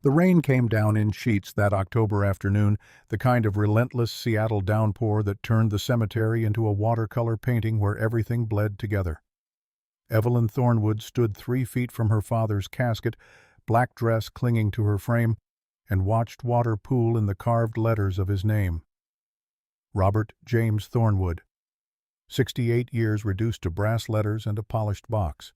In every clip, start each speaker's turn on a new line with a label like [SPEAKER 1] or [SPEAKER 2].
[SPEAKER 1] The rain came down in sheets that October afternoon, the kind of relentless Seattle downpour that turned the cemetery into a watercolor painting where everything bled together. Evelyn Thornwood stood 3 feet from her father's casket, black dress clinging to her frame, and watched water pool in the carved letters of his name. Robert James Thornwood. 68 years reduced to brass letters and a polished box.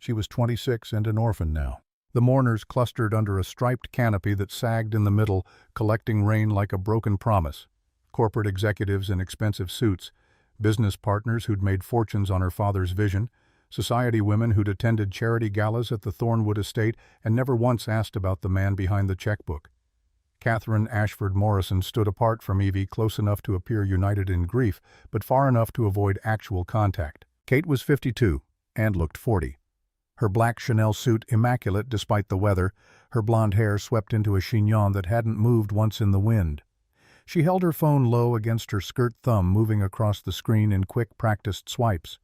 [SPEAKER 1] She was 26 and an orphan now. The mourners clustered under a striped canopy that sagged in the middle, collecting rain like a broken promise. Corporate executives in expensive suits, business partners who'd made fortunes on her father's vision, society women who'd attended charity galas at the Thornwood estate and never once asked about the man behind the checkbook. Catherine Ashford Morrison stood apart from Evie, close enough to appear united in grief, but far enough to avoid actual contact. Kate was 52 and looked 40. Her black Chanel suit immaculate despite the weather, her blonde hair swept into a chignon that hadn't moved once in the wind. She held her phone low against her skirt thumb, moving across the screen in quick, practiced swipes.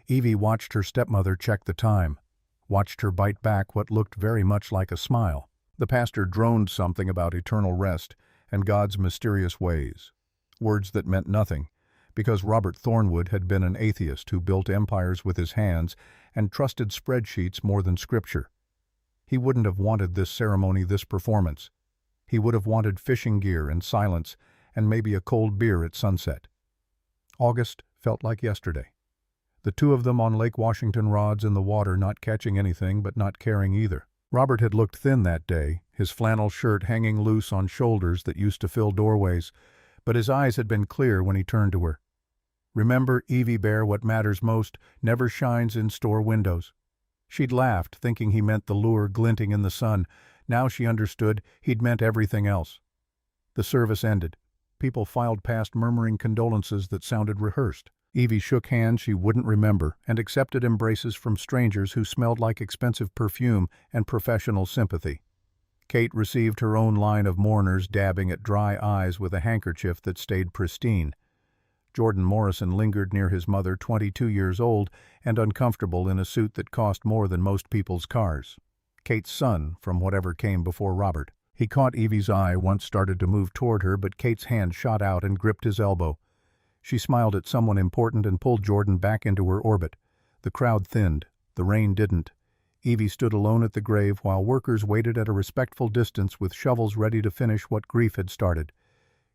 [SPEAKER 1] Evie watched her stepmother check the time, watched her bite back what looked very much like a smile. The pastor droned something about eternal rest and God's mysterious ways, words that meant nothing, because Robert Thornwood had been an atheist who built empires with his hands and trusted spreadsheets more than scripture. He wouldn't have wanted this ceremony, this performance. He would have wanted fishing gear and silence and maybe a cold beer at sunset. August felt like yesterday. The two of them on Lake Washington, rods in the water, not catching anything but not caring either. Robert had looked thin that day, his flannel shirt hanging loose on shoulders that used to fill doorways, but his eyes had been clear when he turned to her. "Remember, Evie Bear, what matters most never shines in store windows." She'd laughed, thinking he meant the lure glinting in the sun. Now she understood he'd meant everything else. The service ended. People filed past murmuring condolences that sounded rehearsed. Evie shook hands she wouldn't remember and accepted embraces from strangers who smelled like expensive perfume and professional sympathy. Kate received her own line of mourners, dabbing at dry eyes with a handkerchief that stayed pristine. Jordan Morrison lingered near his mother, 22 years old and uncomfortable in a suit that cost more than most people's cars. Kate's son, from whatever came before Robert. He caught Evie's eye, once started to move toward her, but Kate's hand shot out and gripped his elbow. She smiled at someone important and pulled Jordan back into her orbit. The crowd thinned. The rain didn't. Evie stood alone at the grave while workers waited at a respectful distance with shovels ready to finish what grief had started.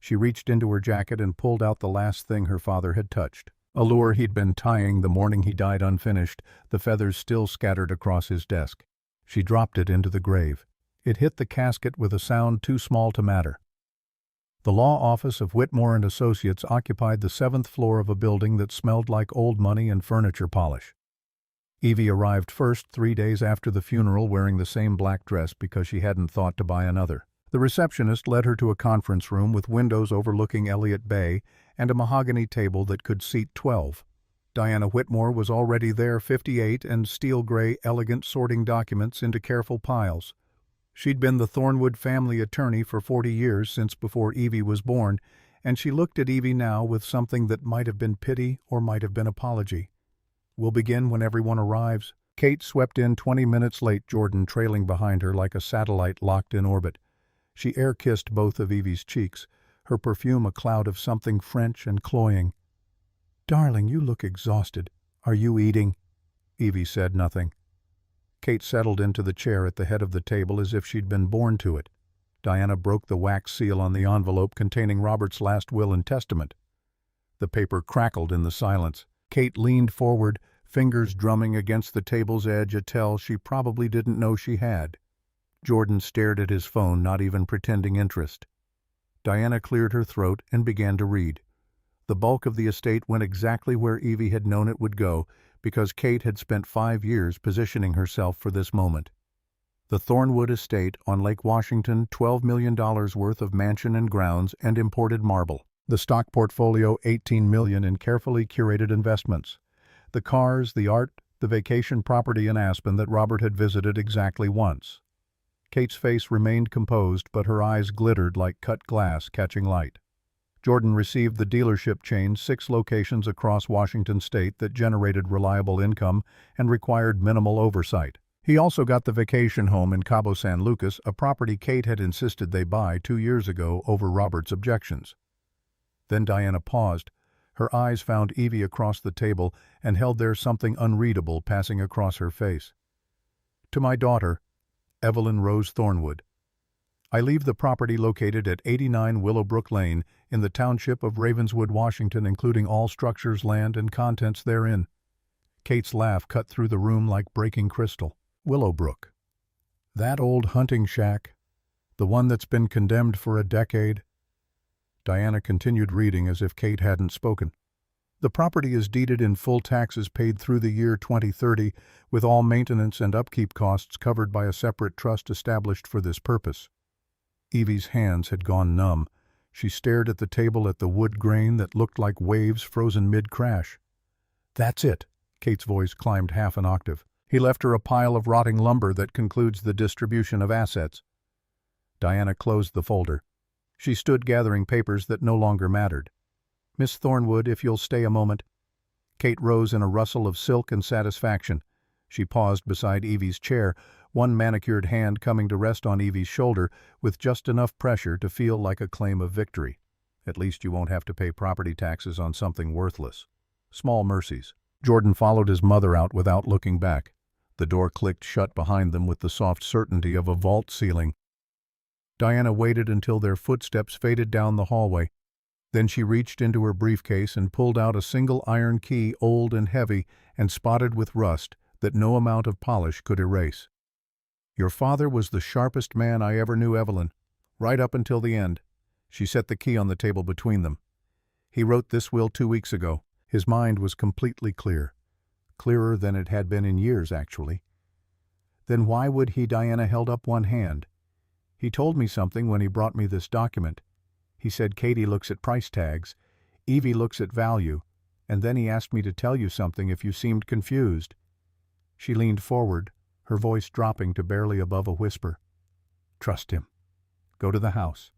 [SPEAKER 1] She reached into her jacket and pulled out the last thing her father had touched. A lure he'd been tying the morning he died unfinished, the feathers still scattered across his desk. She dropped it into the grave. It hit the casket with a sound too small to matter. The law office of Whitmore and Associates occupied the 7th floor of a building that smelled like old money and furniture polish. Evie arrived first 3 days after the funeral, wearing the same black dress because she hadn't thought to buy another. The receptionist led her to a conference room with windows overlooking Elliott Bay and a mahogany table that could seat 12. Diana Whitmore was already there, 58, and steel-gray, elegant, sorting documents into careful piles. She'd been the Thornwood family attorney for 40 years, since before Evie was born, and she looked at Evie now with something that might have been pity or might have been apology. "We'll begin when everyone arrives." Kate swept in 20 minutes late, Jordan trailing behind her like a satellite locked in orbit. She air-kissed both of Evie's cheeks, her perfume a cloud of something French and cloying. "Darling, you look exhausted. Are you eating?" Evie said nothing. Kate settled into the chair at the head of the table as if she'd been born to it. Diana broke the wax seal on the envelope containing Robert's last will and testament. The paper crackled in the silence. Kate leaned forward, fingers drumming against the table's edge, a tell she probably didn't know she had. Jordan stared at his phone, not even pretending interest. Diana cleared her throat and began to read. The bulk of the estate went exactly where Evie had known it would go, because Kate had spent 5 years positioning herself for this moment. The Thornwood estate on Lake Washington, $12 million worth of mansion and grounds and imported marble. The stock portfolio, $18 million in carefully curated investments. The cars, the art, the vacation property in Aspen that Robert had visited exactly once. Kate's face remained composed, but her eyes glittered like cut glass catching light. Jordan received the dealership chain, 6 locations across Washington state that generated reliable income and required minimal oversight. He also got the vacation home in Cabo San Lucas, a property Kate had insisted they buy 2 years ago over Robert's objections. Then Diana paused. Her eyes found Evie across the table and held there something unreadable passing across her face. To my daughter, Evelyn Rose Thornwood. I leave the property located at 89 Willowbrook Lane in the township of Ravenswood, Washington, including all structures, land, and contents therein. Kate's laugh cut through the room like breaking crystal. Willowbrook. That old hunting shack, the one that's been condemned for a decade. Diana continued reading as if Kate hadn't spoken. The property is deeded in full, taxes paid through the year 2030, with all maintenance and upkeep costs covered by a separate trust established for this purpose. Evie's hands had gone numb. She stared at the table, at the wood grain that looked like waves frozen mid-crash. That's it. Kate's voice climbed half an octave. He left her a pile of rotting lumber that concludes the distribution of assets. Diana closed the folder. She stood gathering papers that no longer mattered. Miss Thornwood, if you'll stay a moment. Kate rose in a rustle of silk and satisfaction. She paused beside Evie's chair, one manicured hand coming to rest on Evie's shoulder with just enough pressure to feel like a claim of victory. At least you won't have to pay property taxes on something worthless. Small mercies. Jordan followed his mother out without looking back. The door clicked shut behind them with the soft certainty of a vault ceiling. Diana waited until their footsteps faded down the hallway. Then she reached into her briefcase and pulled out a single iron key, old and heavy and spotted with rust that no amount of polish could erase. Your father was the sharpest man I ever knew, Evelyn, right up until the end. She set the key on the table between them. He wrote this will 2 weeks ago. His mind was completely clear. Clearer than it had been in years, actually. Then why would he? Diana held up one hand. He told me something when he brought me this document. He said Katie looks at price tags, Evie looks at value, and then he asked me to tell you something if you seemed confused. She leaned forward, her voice dropping to barely above a whisper. Trust him. Go to the house.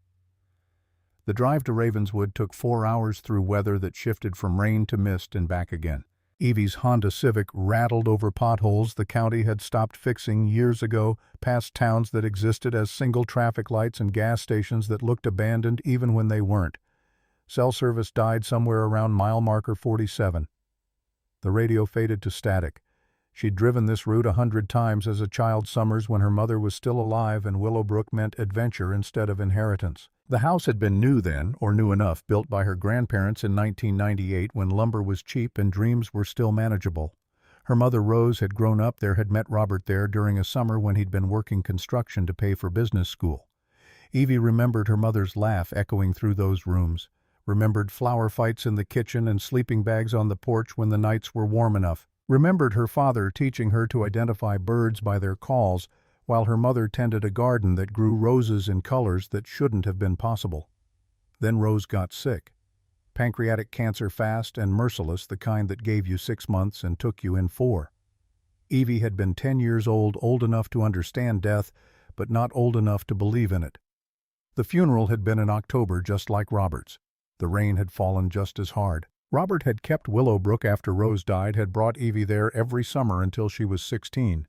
[SPEAKER 1] The drive to Ravenswood took 4 hours through weather that shifted from rain to mist and back again. Evie's Honda Civic rattled over potholes the county had stopped fixing years ago, past towns that existed as single traffic lights and gas stations that looked abandoned even when they weren't. Cell service died somewhere around mile marker 47. The radio faded to static. She'd driven this route 100 times as a child, summers when her mother was still alive and Willowbrook meant adventure instead of inheritance. The house had been new then, or new enough, built by her grandparents in 1998 when lumber was cheap and dreams were still manageable. Her mother Rose had grown up there, had met Robert there during a summer when he'd been working construction to pay for business school. Evie remembered her mother's laugh echoing through those rooms, remembered flower fights in the kitchen and sleeping bags on the porch when the nights were warm enough, remembered her father teaching her to identify birds by their calls, while her mother tended a garden that grew roses in colors that shouldn't have been possible. Then Rose got sick. Pancreatic cancer, fast and merciless, the kind that gave you 6 months and took you in 4. Evie had been 10 years old, old enough to understand death, but not old enough to believe in it. The funeral had been in October, just like Robert's. The rain had fallen just as hard. Robert had kept Willowbrook after Rose died, had brought Evie there every summer until she was 16.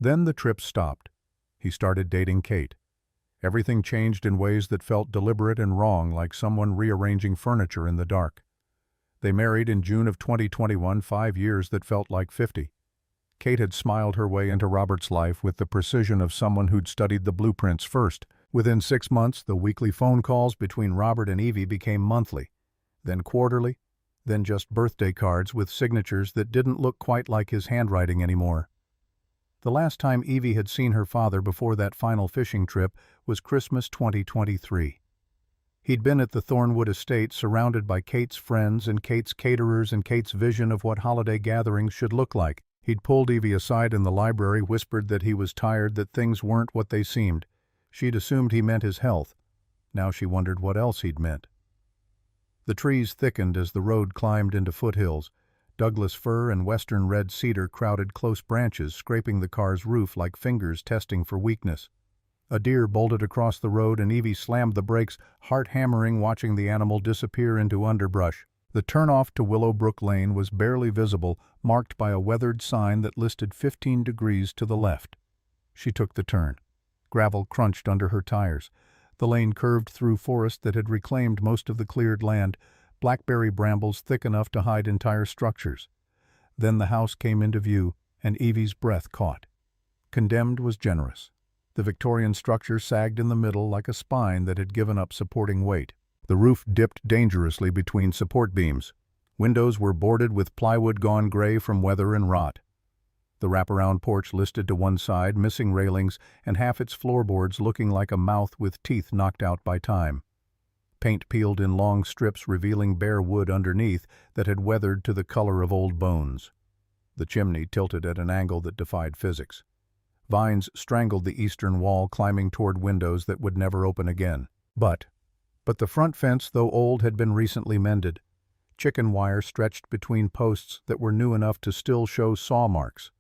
[SPEAKER 1] Then the trip stopped. He started dating Kate. Everything changed in ways that felt deliberate and wrong, like someone rearranging furniture in the dark. They married in June of 2021, 5 years that felt like 50. Kate had smiled her way into Robert's life with the precision of someone who'd studied the blueprints first. Within 6 months, the weekly phone calls between Robert and Evie became monthly, then quarterly, then just birthday cards with signatures that didn't look quite like his handwriting anymore. The last time Evie had seen her father before that final fishing trip was Christmas 2023. He'd been at the Thornwood estate, surrounded by Kate's friends and Kate's caterers and Kate's vision of what holiday gatherings should look like. He'd pulled Evie aside in the library, whispered that he was tired, that things weren't what they seemed. She'd assumed he meant his health. Now she wondered what else he'd meant. The trees thickened as the road climbed into foothills. Douglas fir and western red cedar crowded close branches, scraping the car's roof like fingers testing for weakness. A deer bolted across the road and Evie slammed the brakes, heart hammering, watching the animal disappear into underbrush. The turnoff to Willowbrook Lane was barely visible, marked by a weathered sign that listed 15 degrees to the left. She took the turn. Gravel crunched under her tires. The lane curved through forest that had reclaimed most of the cleared land, blackberry brambles thick enough to hide entire structures. Then the house came into view, and Evie's breath caught. Condemned was generous. The Victorian structure sagged in the middle like a spine that had given up supporting weight. The roof dipped dangerously between support beams. Windows were boarded with plywood gone gray from weather and rot. The wraparound porch listed to one side, missing railings, and half its floorboards looking like a mouth with teeth knocked out by time. Paint peeled in long strips revealing bare wood underneath that had weathered to the color of old bones. The chimney tilted at an angle that defied physics. Vines strangled the eastern wall, climbing toward windows that would never open again. But the front fence, though old, had been recently mended. Chicken wire stretched between posts that were new enough to still show saw marks.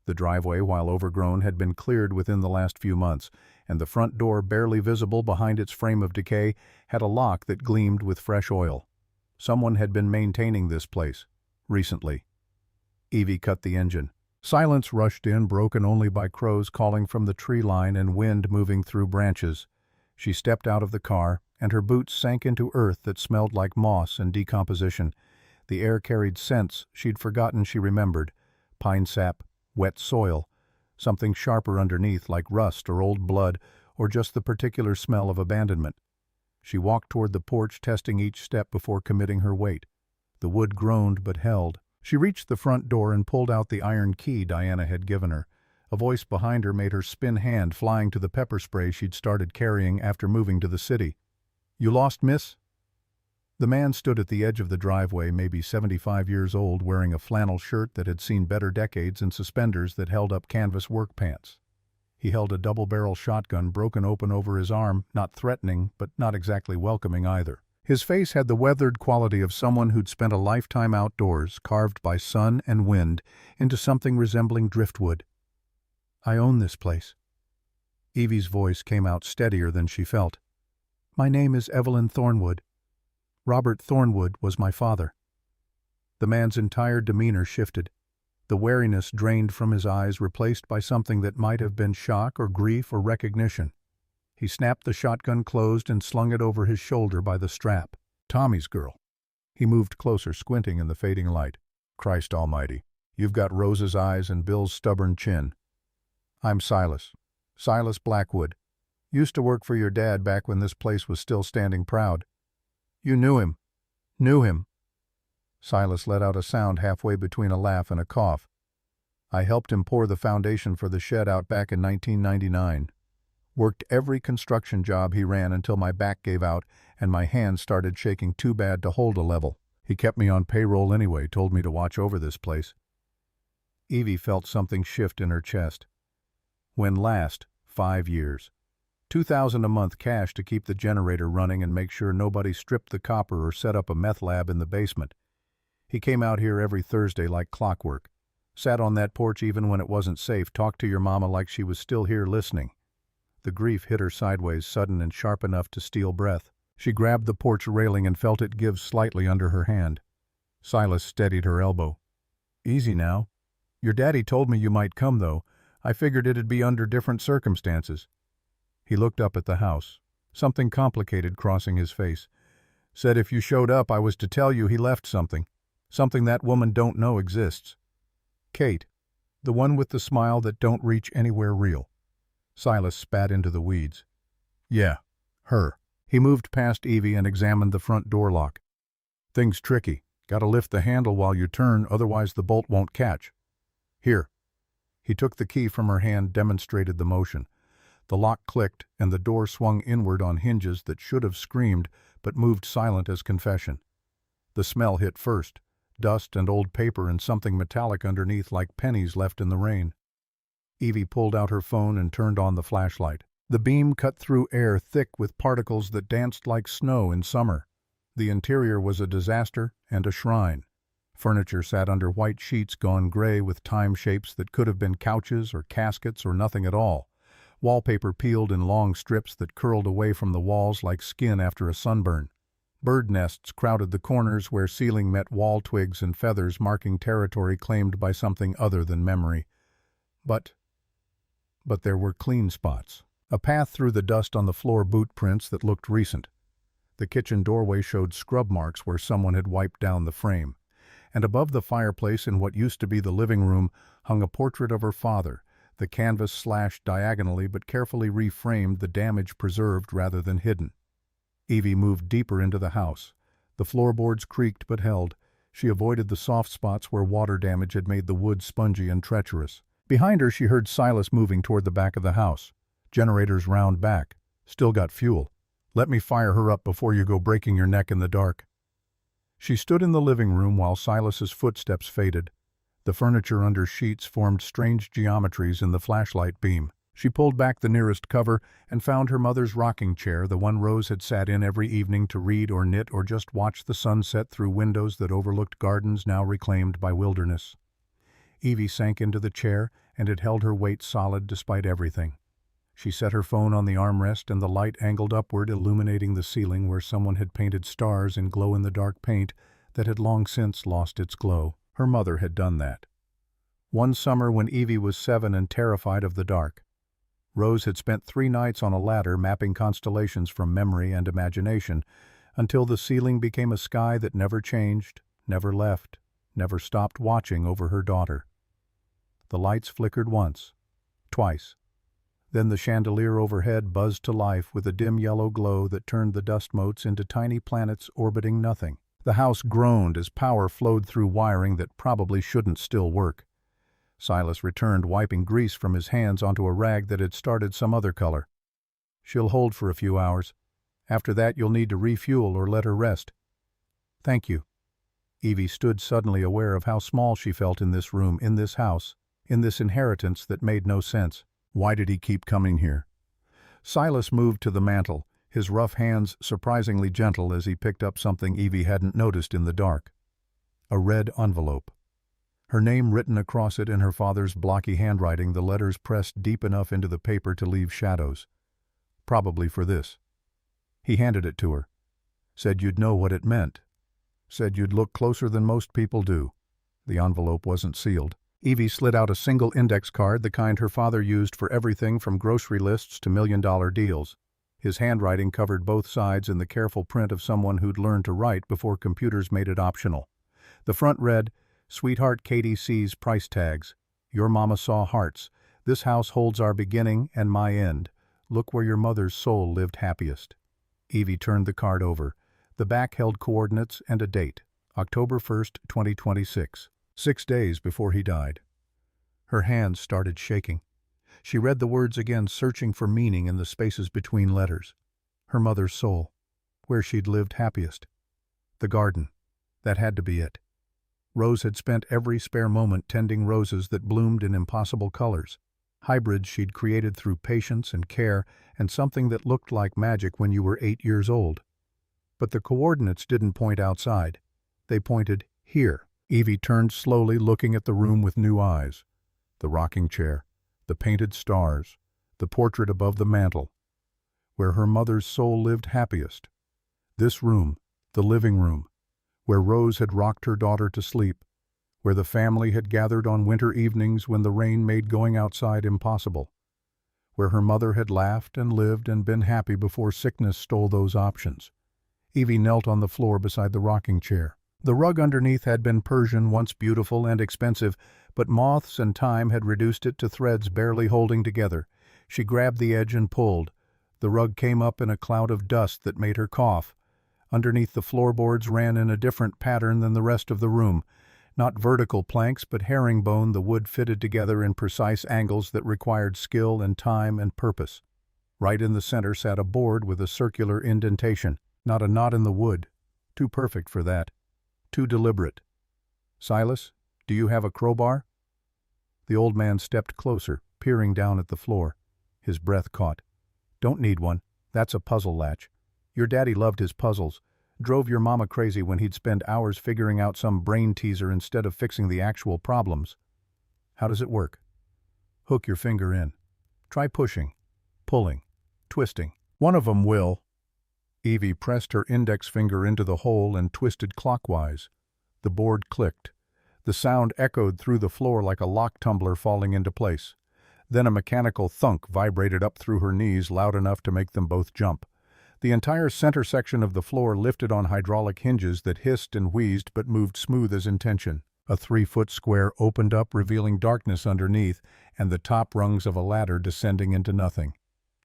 [SPEAKER 1] The driveway, while overgrown, had been cleared within the last few months, and the front door, barely visible behind its frame of decay, had a lock that gleamed with fresh oil. Someone had been maintaining this place, recently. Evie cut the engine. Silence rushed in, broken only by crows calling from the tree line and wind moving through branches. She stepped out of the car, and her boots sank into earth that smelled like moss and decomposition. The air carried scents she'd forgotten she remembered: pine sap, wet soil, something sharper underneath like rust or old blood, or just the particular smell of abandonment. She walked toward the porch, testing each step before committing her weight. The wood groaned but held. She reached the front door and pulled out the iron key Diana had given her. A voice behind her made her spin hand, flying to the pepper spray she'd started carrying after moving to the city. "You lost, miss?" The man stood at the edge of the driveway, maybe 75 years old, wearing a flannel shirt that had seen better decades and suspenders that held up canvas work pants. He held a double-barrel shotgun broken open over his arm, not threatening, but not exactly welcoming either. His face had the weathered quality of someone who'd spent a lifetime outdoors, carved by sun and wind into something resembling driftwood. "I own this place." Evie's voice came out steadier than she felt. "My name is Evelyn Thornwood. Robert Thornwood was my father." The man's entire demeanor shifted. The wariness drained from his eyes, replaced by something that might have been shock or grief or recognition. He snapped the shotgun closed and slung it over his shoulder by the strap. "Tommy's girl." He moved closer, squinting in the fading light. "Christ almighty, you've got Rose's eyes and Bill's stubborn chin. I'm Silas. Silas Blackwood. Used to work for your dad back when this place was still standing proud." "You knew him." "Knew him." Silas let out a sound halfway between a laugh and a cough. "I helped him pour the foundation for the shed out back in 1999. Worked every construction job he ran until my back gave out and my hands started shaking too bad to hold a level. He kept me on payroll anyway, told me to watch over this place." Evie felt something shift in her chest. When last, 5 years. $2,000 a month cash to keep the generator running and make sure nobody stripped the copper or set up a meth lab in the basement. He came out here every Thursday like clockwork. Sat on that porch even when it wasn't safe, talked to your mama like she was still here listening. The grief hit her sideways, sudden and sharp enough to steal breath. She grabbed the porch railing and felt it give slightly under her hand. Silas steadied her elbow. "Easy now. Your daddy told me you might come, though. I figured it'd be under different circumstances." He looked up at the house, something complicated crossing his face. "Said if you showed up I was to tell you he left something. Something that woman don't know exists. Kate, the one with the smile that don't reach anywhere real." Silas spat into the weeds. "Yeah, her." He moved past Evie and examined the front door lock. "Thing's tricky. Gotta lift the handle while you turn, otherwise the bolt won't catch. Here." He took the key from her hand, demonstrated the motion. The lock clicked, and the door swung inward on hinges that should have screamed, but moved silent as confession. The smell hit first, dust and old paper and something metallic underneath like pennies left in the rain. Evie pulled out her phone and turned on the flashlight. The beam cut through air thick with particles that danced like snow in summer. The interior was a disaster and a shrine. Furniture sat under white sheets gone gray with time shapes that could have been couches or caskets or nothing at all. Wallpaper peeled in long strips that curled away from the walls like skin after a sunburn. Bird nests crowded the corners where ceiling met wall, twigs and feathers marking territory claimed by something other than memory. But there were clean spots. A path through the dust on the floor, boot prints that looked recent. The kitchen doorway showed scrub marks where someone had wiped down the frame. And above the fireplace in what used to be the living room hung a portrait of her father, the canvas slashed diagonally but carefully reframed, the damage preserved rather than hidden. Evie moved deeper into the house. The floorboards creaked but held. She avoided the soft spots where water damage had made the wood spongy and treacherous. Behind her she heard Silas moving toward the back of the house. Generators round back. Still got fuel. Let me fire her up before you go breaking your neck in the dark. She stood in the living room while Silas's footsteps faded. The furniture under sheets formed strange geometries in the flashlight beam. She pulled back the nearest cover and found her mother's rocking chair, the one Rose had sat in every evening to read or knit or just watch the sunset through windows that overlooked gardens now reclaimed by wilderness. Evie sank into the chair, and it held her weight solid despite everything. She set her phone on the armrest, and the light angled upward, illuminating the ceiling where someone had painted stars in glow-in-the-dark paint that had long since lost its glow. Her mother had done that. One summer when Evie was 7 and terrified of the dark. Rose had spent 3 nights on a ladder mapping constellations from memory and imagination, until the ceiling became a sky that never changed, never left, never stopped watching over her daughter. The lights flickered once, twice. Then the chandelier overhead buzzed to life with a dim yellow glow that turned the dust motes into tiny planets orbiting nothing. The house groaned as power flowed through wiring that probably shouldn't still work. Silas returned, wiping grease from his hands onto a rag that had started some other color. She'll hold for a few hours. After that you'll need to refuel or let her rest. Thank you. Evie stood, suddenly aware of how small she felt in this room, in this house, in this inheritance that made no sense. Why did he keep coming here? Silas moved to the mantel, his rough hands surprisingly gentle as he picked up something Evie hadn't noticed in the dark. A red envelope. Her name written across it in her father's blocky handwriting, the letters pressed deep enough into the paper to leave shadows. Probably for this. He handed it to her. Said you'd know what it meant. Said you'd look closer than most people do. The envelope wasn't sealed. Evie slid out a single index card, the kind her father used for everything from grocery lists to million-dollar deals. His handwriting covered both sides in the careful print of someone who'd learned to write before computers made it optional. The front read, "Sweetheart Katie sees price tags. Your mama saw hearts. This house holds our beginning and my end. Look where your mother's soul lived happiest." Evie turned the card over. The back held coordinates and a date, October 1st, 2026, 6 days before he died. Her hands started shaking. She read the words again, searching for meaning in the spaces between letters. Her mother's soul, where she'd lived happiest. The garden, that had to be it. Rose had spent every spare moment tending roses that bloomed in impossible colors, hybrids she'd created through patience and care, and something that looked like magic when you were 8 years old. But the coordinates didn't point outside. They pointed here. Evie turned slowly, looking at the room with new eyes. The rocking chair, the painted stars, the portrait above the mantel, where her mother's soul lived happiest. This room, the living room, where Rose had rocked her daughter to sleep, where the family had gathered on winter evenings when the rain made going outside impossible, where her mother had laughed and lived and been happy before sickness stole those options. Evie knelt on the floor beside the rocking chair. The rug underneath had been Persian, once beautiful and expensive, but moths and time had reduced it to threads barely holding together. She grabbed the edge and pulled. The rug came up in a cloud of dust that made her cough. Underneath, the floorboards ran in a different pattern than the rest of the room. Not vertical planks, but herringbone, the wood fitted together in precise angles that required skill and time and purpose. Right in the center sat a board with a circular indentation. Not a knot in the wood. Too perfect for that. Too deliberate. "Silas, do you have a crowbar?" The old man stepped closer, peering down at the floor. His breath caught. "Don't need one. That's a puzzle latch. Your daddy loved his puzzles. Drove your mama crazy when he'd spend hours figuring out some brain teaser instead of fixing the actual problems." "How does it work?" "Hook your finger in. Try pushing, pulling, twisting. One of 'em will." Evie pressed her index finger into the hole and twisted clockwise. The board clicked. The sound echoed through the floor like a lock tumbler falling into place. Then a mechanical thunk vibrated up through her knees loud enough to make them both jump. The entire center section of the floor lifted on hydraulic hinges that hissed and wheezed but moved smooth as intention. A 3-foot square opened up, revealing darkness underneath, and the top rungs of a ladder descending into nothing.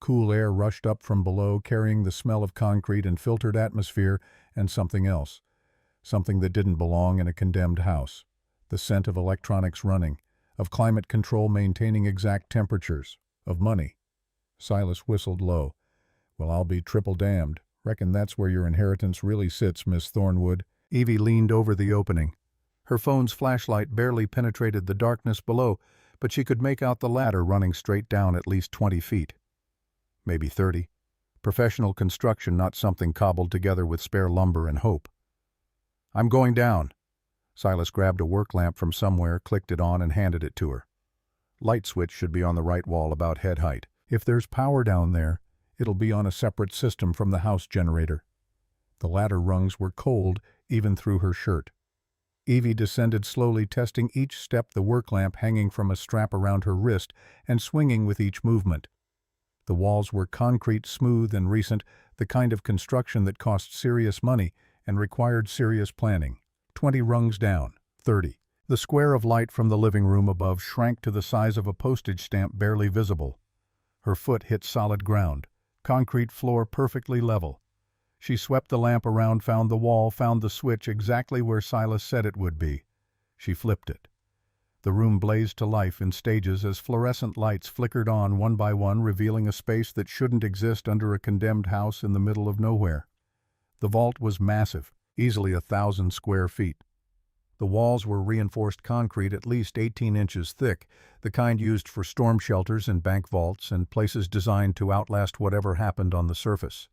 [SPEAKER 1] Cool air rushed up from below, carrying the smell of concrete and filtered atmosphere and something else. Something that didn't belong in a condemned house. The scent of electronics running, of climate control maintaining exact temperatures, of money. Silas whistled low. "Well, I'll be triple damned. Reckon that's where your inheritance really sits, Miss Thornwood." Evie leaned over the opening. Her phone's flashlight barely penetrated the darkness below, but she could make out the ladder running straight down at least 20 feet. Maybe 30. Professional construction, not something cobbled together with spare lumber and hope. "I'm going down." Silas grabbed a work lamp from somewhere, clicked it on, and handed it to her. "Light switch should be on the right wall about head height. If there's power down there, it'll be on a separate system from the house generator." The ladder rungs were cold, even through her shirt. Evie descended slowly, testing each step, the work lamp hanging from a strap around her wrist and swinging with each movement. The walls were concrete, smooth and recent, the kind of construction that cost serious money and required serious planning. 20 rungs down, 30. The square of light from the living room above shrank to the size of a postage stamp, barely visible. Her foot hit solid ground, concrete floor perfectly level. She swept the lamp around, found the wall, found the switch exactly where Silas said it would be. She flipped it. The room blazed to life in stages as fluorescent lights flickered on one by one, revealing a space that shouldn't exist under a condemned house in the middle of nowhere. The vault was massive, easily 1,000 square feet. The walls were reinforced concrete at least 18 inches thick, the kind used for storm shelters and bank vaults and places designed to outlast whatever happened on the surface.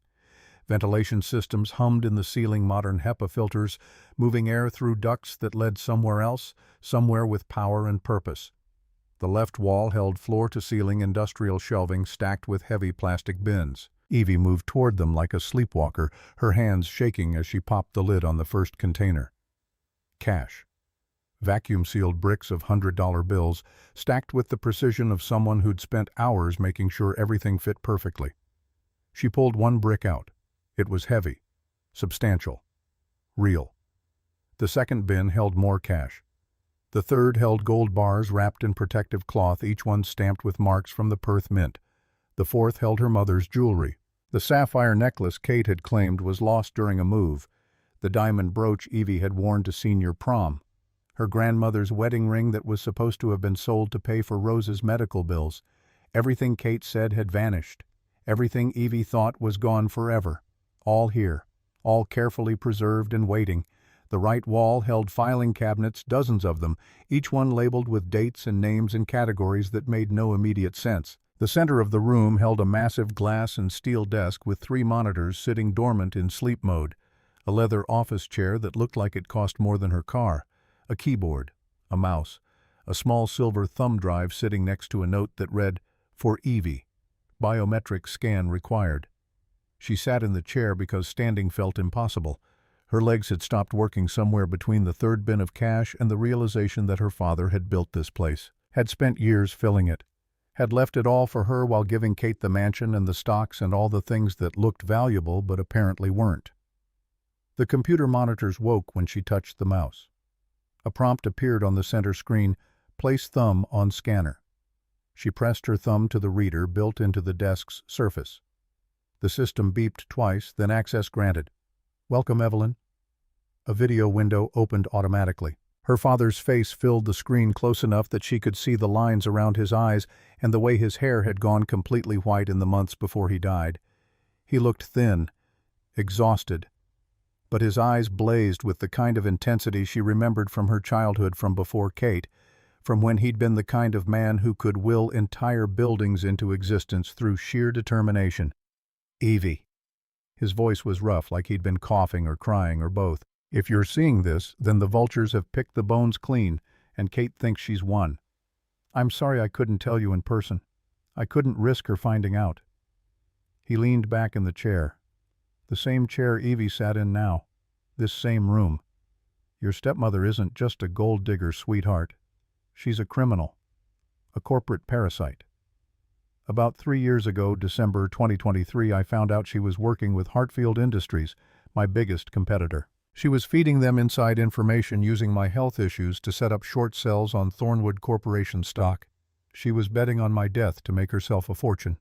[SPEAKER 1] Ventilation systems hummed in the ceiling, modern HEPA filters, moving air through ducts that led somewhere else, somewhere with power and purpose. The left wall held floor-to-ceiling industrial shelving stacked with heavy plastic bins. Evie moved toward them like a sleepwalker, her hands shaking as she popped the lid on the first container. Cash. Vacuum-sealed bricks of $100 bills, stacked with the precision of someone who'd spent hours making sure everything fit perfectly. She pulled one brick out. It was heavy, substantial, real. The second bin held more cash. The third held gold bars wrapped in protective cloth, each one stamped with marks from the Perth Mint. The fourth held her mother's jewelry. The sapphire necklace Kate had claimed was lost during a move. The diamond brooch Evie had worn to senior prom. Her grandmother's wedding ring that was supposed to have been sold to pay for Rose's medical bills. Everything Kate said had vanished. Everything Evie thought was gone forever. All here, all carefully preserved and waiting. The right wall held filing cabinets, dozens of them, each one labeled with dates and names and categories that made no immediate sense. The center of the room held a massive glass and steel desk with 3 monitors sitting dormant in sleep mode, a leather office chair that looked like it cost more than her car, a keyboard, a mouse, a small silver thumb drive sitting next to a note that read, "For Evie, biometric scan required." She sat in the chair because standing felt impossible. Her legs had stopped working somewhere between the third bin of cash and the realization that her father had built this place, had spent years filling it, had left it all for her while giving Kate the mansion and the stocks and all the things that looked valuable but apparently weren't. The computer monitors woke when she touched the mouse. A prompt appeared on the center screen, "Place thumb on scanner." She pressed her thumb to the reader built into the desk's surface. The system beeped twice, then access granted. "Welcome, Evelyn." A video window opened automatically. Her father's face filled the screen close enough that she could see the lines around his eyes and the way his hair had gone completely white in the months before he died. He looked thin, exhausted, but his eyes blazed with the kind of intensity she remembered from her childhood, from before Kate, from when he'd been the kind of man who could will entire buildings into existence through sheer determination. "Evie." His voice was rough, like he'd been coughing or crying or both. "If you're seeing this, then the vultures have picked the bones clean, and Kate thinks she's won. I'm sorry I couldn't tell you in person. I couldn't risk her finding out." He leaned back in the chair. The same chair Evie sat in now. This same room. Your stepmother isn't just a gold digger, sweetheart. She's a criminal. A corporate parasite. About 3 years ago, December 2023, I found out she was working with Hartfield Industries, my biggest competitor. She was feeding them inside information using my health issues to set up short sells on Thornwood Corporation stock. She was betting on my death to make herself a fortune.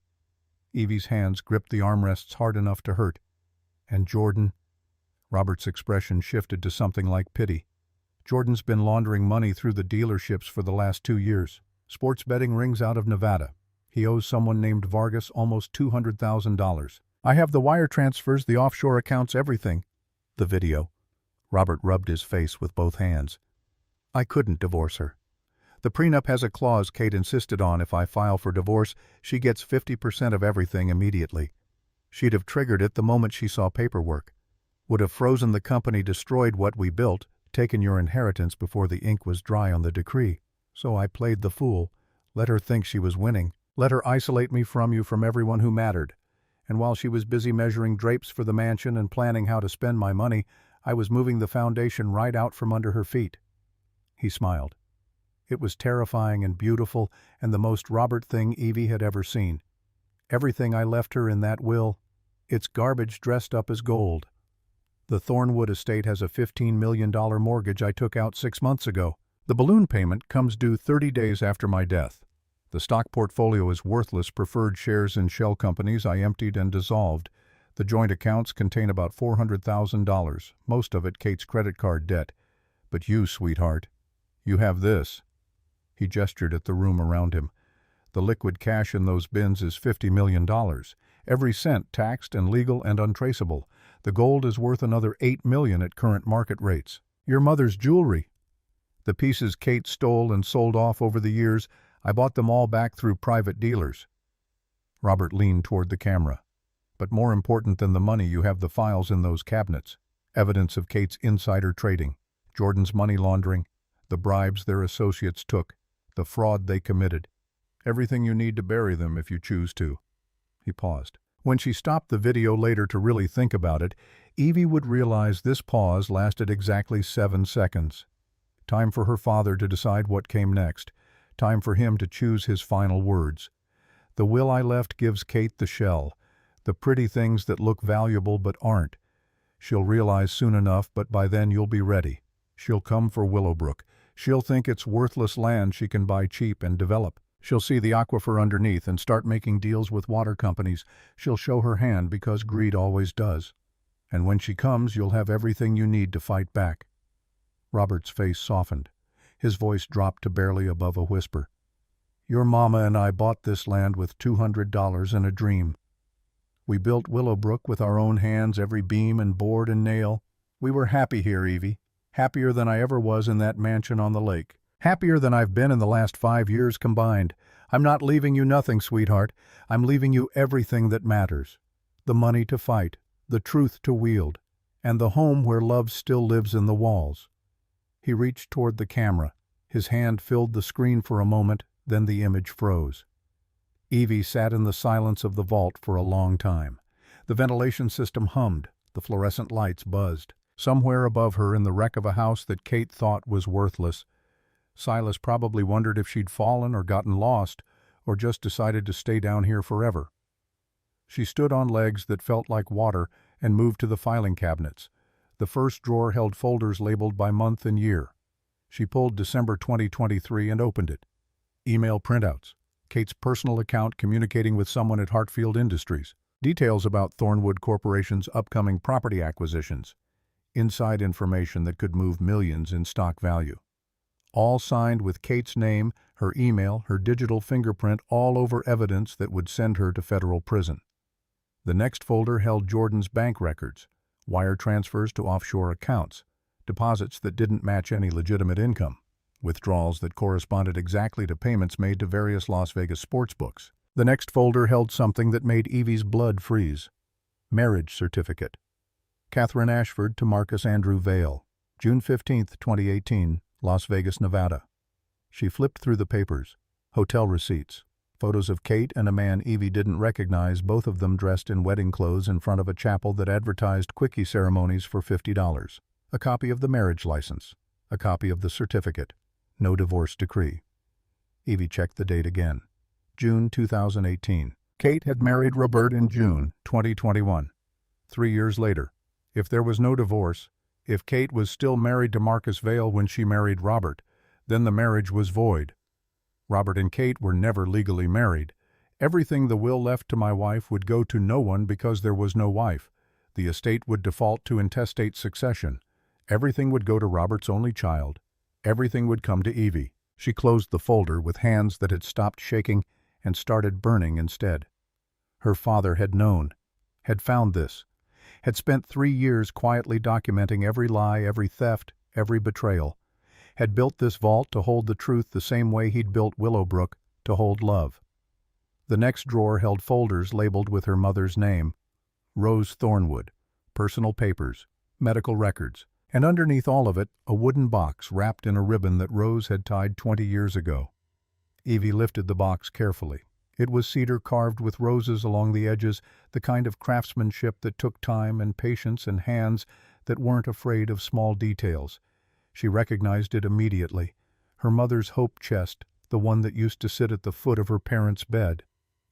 [SPEAKER 1] Evie's hands gripped the armrests hard enough to hurt. And Jordan? Robert's expression shifted to something like pity. Jordan's been laundering money through the dealerships for the last 2 years. Sports betting rings out of Nevada. He owes someone named Vargas almost $200,000. I have the wire transfers, the offshore accounts, everything. The video. Robert rubbed his face with both hands. I couldn't divorce her. The prenup has a clause Kate insisted on. If I file for divorce, she gets 50% of everything immediately. She'd have triggered it the moment she saw paperwork. Would have frozen the company, destroyed what we built, taken your inheritance before the ink was dry on the decree. So I played the fool, let her think she was winning, let her isolate me from you, from everyone who mattered. And while she was busy measuring drapes for the mansion and planning how to spend my money, I was moving the foundation right out from under her feet. He smiled. It was terrifying and beautiful, and the most Robert thing Evie had ever seen. Everything I left her in that will, it's garbage dressed up as gold. The Thornwood estate has a $15 million mortgage I took out 6 months ago. The balloon payment comes due 30 days after my death. The stock portfolio is worthless preferred shares in shell companies I emptied and dissolved. The joint accounts contain about $400,000, most of it Kate's credit card debt. But you, sweetheart, you have this. He gestured at the room around him. The liquid cash in those bins is $50 million. Every cent taxed and legal and untraceable. The gold is worth another $8 million at current market rates. Your mother's jewelry. The pieces Kate stole and sold off over the years, I bought them all back through private dealers. Robert leaned toward the camera. But more important than the money, you have the files in those cabinets. Evidence of Kate's insider trading, Jordan's money laundering, the bribes their associates took, the fraud they committed. Everything you need to bury them if you choose to. He paused. When she stopped the video later to really think about it, Evie would realize this pause lasted exactly 7 seconds. Time for her father to decide what came next. Time for him to choose his final words. The will I left gives Kate the shell, the pretty things that look valuable but aren't. She'll realize soon enough, but by then you'll be ready. She'll come for Willowbrook. She'll think it's worthless land she can buy cheap and develop. She'll see the aquifer underneath and start making deals with water companies. She'll show her hand because greed always does. And when she comes, you'll have everything you need to fight back. Robert's face softened. His voice dropped to barely above a whisper. Your mama and I bought this land with $200 and a dream. We built Willowbrook with our own hands, every beam and board and nail. We were happy here, Evie. Happier than I ever was in that mansion on the lake. Happier than I've been in the last 5 years combined. I'm not leaving you nothing, sweetheart. I'm leaving you everything that matters. The money to fight, the truth to wield, and the home where love still lives in the walls. He reached toward the camera. His hand filled the screen for a moment, then the image froze. Evie sat in the silence of the vault for a long time. The ventilation system hummed. The fluorescent lights buzzed. Somewhere above her, in the wreck of a house that Kate thought was worthless, Silas probably wondered if she'd fallen or gotten lost, or just decided to stay down here forever. She stood on legs that felt like water and moved to the filing cabinets. The first drawer held folders labeled by month and year. She pulled December 2023 and opened it. Email printouts. Kate's personal account communicating with someone at Hartfield Industries. Details about Thornwood Corporation's upcoming property acquisitions. Inside information that could move millions in stock value. All signed with Kate's name, her email, her digital fingerprint, all over evidence that would send her to federal prison. The next folder held Jordan's bank records, wire transfers to offshore accounts, deposits that didn't match any legitimate income, withdrawals that corresponded exactly to payments made to various Las Vegas sports books. The next folder held something that made Evie's blood freeze. Marriage certificate. Catherine Ashford to Marcus Andrew Vale, June 15, 2018, Las Vegas, Nevada. She flipped through the papers. Hotel receipts, Photos of Kate and a man Evie didn't recognize, both of them dressed in wedding clothes in front of a chapel that advertised quickie ceremonies for $50. A copy of the marriage license. A copy of the certificate. No divorce decree. Evie checked the date again. June 2018. Kate had married Robert in June 2021. 3 years later. If there was no divorce, if Kate was still married to Marcus Vale when she married Robert, then the marriage was void. Robert and Kate were never legally married. Everything the will left to my wife would go to no one because there was no wife. The estate would default to intestate succession. Everything would go to Robert's only child. Everything would come to Evie. She closed the folder with hands that had stopped shaking and started burning instead. Her father had known, had found this, had spent 3 years quietly documenting every lie, every theft, every betrayal, had built this vault to hold the truth the same way he'd built Willowbrook to hold love. The next drawer held folders labeled with her mother's name, Rose Thornwood, personal papers, medical records, and underneath all of it, a wooden box wrapped in a ribbon that Rose had tied 20 years ago. Evie lifted the box carefully. It was cedar carved with roses along the edges, the kind of craftsmanship that took time and patience and hands that weren't afraid of small details. She recognized it immediately. Her mother's hope chest, the one that used to sit at the foot of her parents' bed.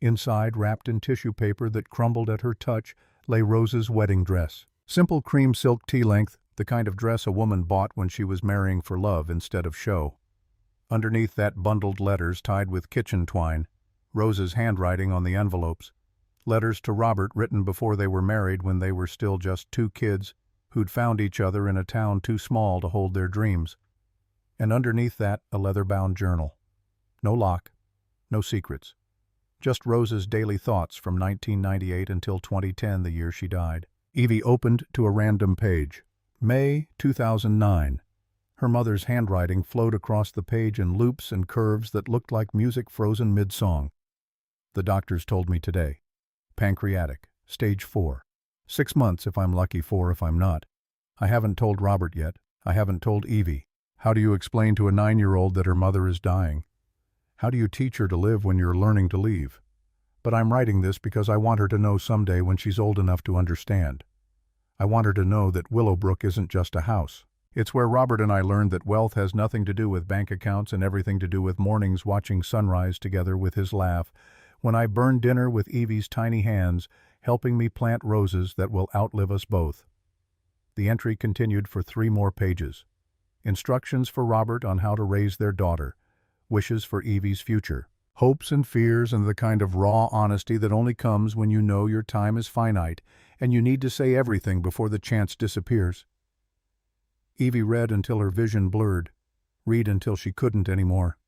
[SPEAKER 1] Inside, wrapped in tissue paper that crumbled at her touch, lay Rose's wedding dress. Simple cream silk tea-length, the kind of dress a woman bought when she was marrying for love instead of show. Underneath that bundled letters tied with kitchen twine, Rose's handwriting on the envelopes. Letters to Robert written before they were married when they were still just 2 kids who'd found each other in a town too small to hold their dreams. And underneath that, a leather-bound journal. No lock, no secrets. Just Rose's daily thoughts from 1998 until 2010, the year she died. Evie opened to a random page. May 2009. Her mother's handwriting flowed across the page in loops and curves that looked like music frozen mid-song. The doctors told me today. Pancreatic, stage 4. 6 months if I'm lucky, 4 if I'm not. I haven't told Robert yet. I haven't told Evie. How do you explain to a 9-year-old that her mother is dying? How do you teach her to live when you're learning to leave? But I'm writing this because I want her to know someday when she's old enough to understand. I want her to know that Willowbrook isn't just a house. It's where Robert and I learned that wealth has nothing to do with bank accounts and everything to do with mornings watching sunrise together with his laugh, when I burned dinner with Evie's tiny hands, helping me plant roses that will outlive us both. The entry continued for 3 more pages. Instructions for Robert on how to raise their daughter. Wishes for Evie's future. Hopes and fears and the kind of raw honesty that only comes when you know your time is finite and you need to say everything before the chance disappears. Evie read until her vision blurred, read until she couldn't anymore.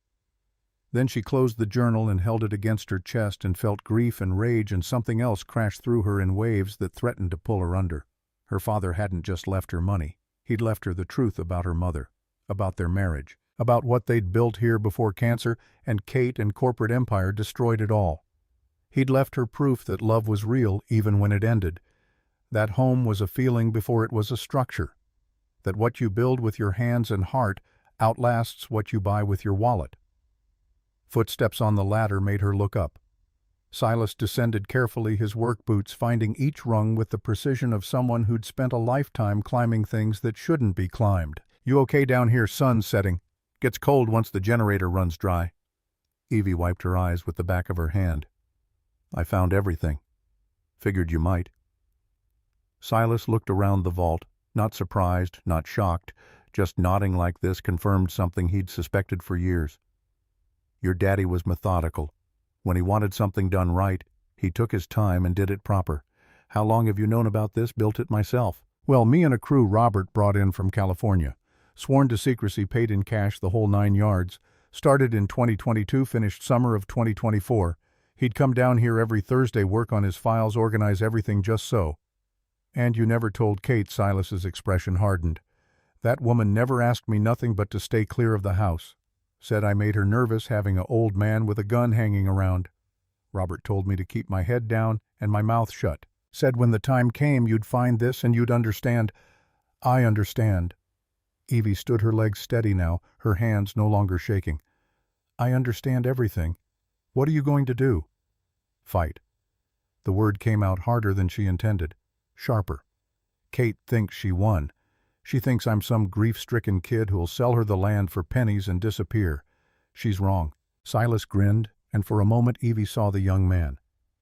[SPEAKER 1] Then she closed the journal and held it against her chest and felt grief and rage, and something else crashed through her in waves that threatened to pull her under. Her father hadn't just left her money. He'd left her the truth about her mother, about their marriage, about what they'd built here before cancer and Kate and corporate empire destroyed it all. He'd left her proof that love was real even when it ended, that home was a feeling before it was a structure, that what you build with your hands and heart outlasts what you buy with your wallet. Footsteps on the ladder made her look up. Silas descended carefully, his work boots finding each rung with the precision of someone who'd spent a lifetime climbing things that shouldn't be climbed. "You okay down here? Sun's setting. Gets cold once the generator runs dry." Evie wiped her eyes with the back of her hand. "I found everything. Figured you might." Silas looked around the vault, not surprised, not shocked, just nodding like this confirmed something he'd suspected for years. "Your daddy was methodical. When he wanted something done right, he took his time and did it proper. How long have you known about this? Built it myself." "Well, me and a crew Robert brought in from California. Sworn to secrecy, paid in cash, the whole 9 yards. Started in 2022, finished summer of 2024. He'd come down here every Thursday, work on his files, organize everything just so." "And you never told Kate?" Silas's expression hardened. "That woman never asked me nothing but to stay clear of the house. Said I made her nervous having an old man with a gun hanging around. Robert told me to keep my head down and my mouth shut. Said when the time came you'd find this and you'd understand." "I understand." Evie stood her legs steady now, her hands no longer shaking. "I understand everything. What are you going to do? Fight. The word came out harder than she intended, sharper. Kate thinks she won. She thinks I'm some grief-stricken kid who'll sell her the land for pennies and disappear. She's wrong. Silas grinned, and for a moment Evie saw the young man.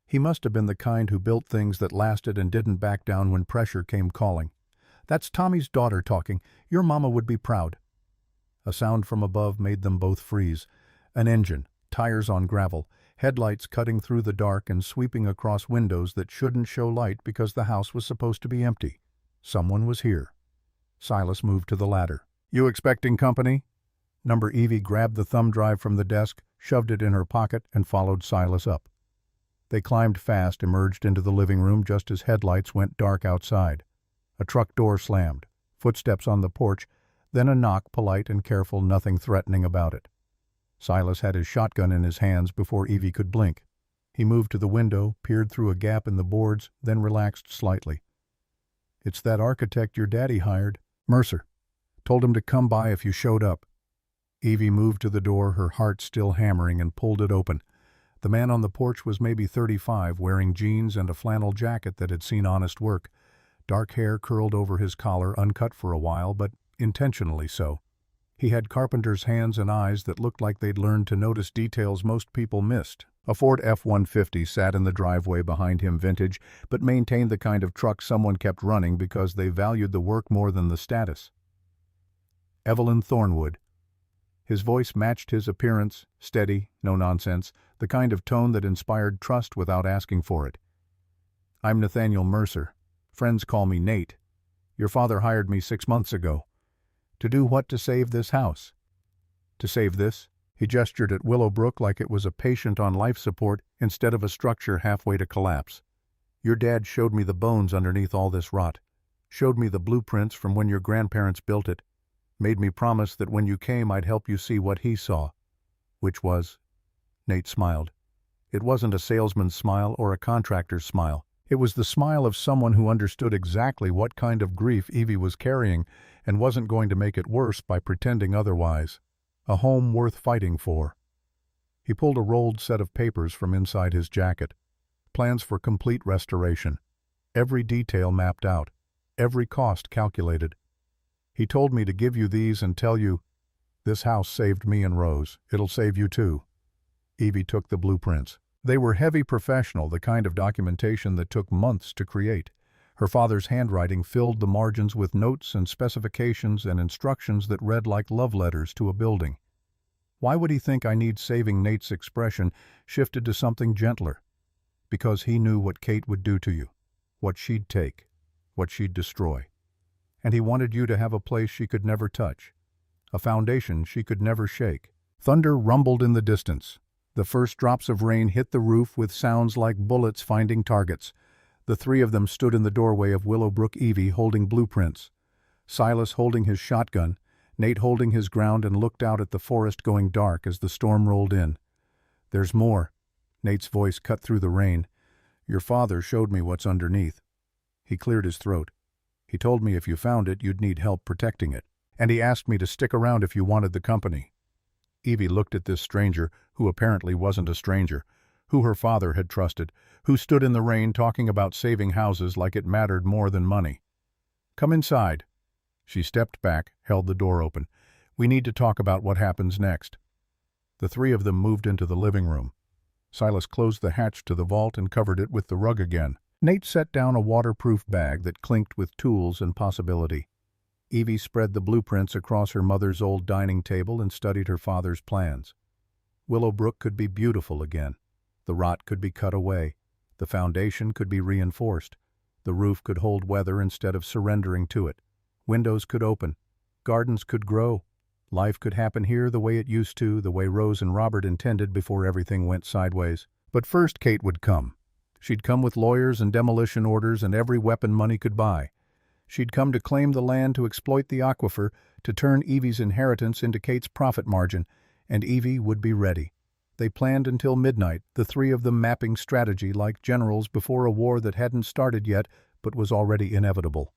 [SPEAKER 1] He must have been the kind who built things that lasted and didn't back down when pressure came calling. That's Tommy's daughter talking. Your mama would be proud. A sound from above made them both freeze. An engine, tires on gravel, headlights cutting through the dark and sweeping across windows that shouldn't show light because the house was supposed to be empty. Someone was here. Silas moved to the ladder. You expecting company? Number Evie grabbed the thumb drive from the desk, shoved it in her pocket, and followed Silas up. They climbed fast, emerged into the living room just as headlights went dark outside. A truck door slammed, footsteps on the porch, then a knock, polite and careful, nothing threatening about it. Silas had his shotgun in his hands before Evie could blink. He moved to the window, peered through a gap in the boards, then relaxed slightly. It's that architect your daddy hired, Mercer. Told him to come by if you showed up. Evie moved to the door, her heart still hammering, and pulled it open. The man on the porch was maybe 35, wearing jeans and a flannel jacket that had seen honest work. Dark hair curled over his collar, uncut for a while, but intentionally so. He had carpenter's hands and eyes that looked like they'd learned to notice details most people missed. A Ford F-150 sat in the driveway behind him, vintage, but maintained the kind of truck someone kept running because they valued the work more than the status. Evelyn Thornwood. His voice matched his appearance, steady, no nonsense, the kind of tone that inspired trust without asking for it. I'm Nathaniel Mercer. Friends call me Nate. Your father hired me 6 months ago. To do what? To save this house. To save this? He gestured at Willowbrook like it was a patient on life support instead of a structure halfway to collapse. Your dad showed me the bones underneath all this rot. Showed me the blueprints from when your grandparents built it. Made me promise that when you came I'd help you see what he saw. Which was? Nate smiled. It wasn't a salesman's smile or a contractor's smile. It was the smile of someone who understood exactly what kind of grief Evie was carrying and wasn't going to make it worse by pretending otherwise. A home worth fighting for. He pulled a rolled set of papers from inside his jacket. Plans for complete restoration. Every detail mapped out. Every cost calculated. He told me to give you these and tell you, this house saved me and Rose. It'll save you too. Evie took the blueprints. They were heavy professional, the kind of documentation that took months to create. Her father's handwriting filled the margins with notes and specifications and instructions that read like love letters to a building. Why would he think I need saving? Nate's expression shifted to something gentler. Because he knew what Kate would do to you, what she'd take, what she'd destroy. And he wanted you to have a place she could never touch, a foundation she could never shake. Thunder rumbled in the distance. The first drops of rain hit the roof with sounds like bullets finding targets. The three of them stood in the doorway of Willowbrook, Evie holding blueprints. Silas holding his shotgun, Nate holding his ground, and looked out at the forest going dark as the storm rolled in. There's more. Nate's voice cut through the rain. Your father showed me what's underneath. He cleared his throat. He told me if you found it, you'd need help protecting it. And he asked me to stick around if you wanted the company. Evie looked at this stranger, who apparently wasn't a stranger, who her father had trusted, who stood in the rain talking about saving houses like it mattered more than money. Come inside. She stepped back, held the door open. We need to talk about what happens next. The three of them moved into the living room. Silas closed the hatch to the vault and covered it with the rug again. Nate set down a waterproof bag that clinked with tools and possibility. Evie spread the blueprints across her mother's old dining table and studied her father's plans. Willowbrook could be beautiful again. The rot could be cut away. The foundation could be reinforced. The roof could hold weather instead of surrendering to it. Windows could open. Gardens could grow. Life could happen here the way it used to, the way Rose and Robert intended before everything went sideways. But first Kate would come. She'd come with lawyers and demolition orders and every weapon money could buy. She'd come to claim the land, to exploit the aquifer, to turn Evie's inheritance into Kate's profit margin, and Evie would be ready. They planned until midnight, the three of them mapping strategy like generals before a war that hadn't started yet but was already inevitable.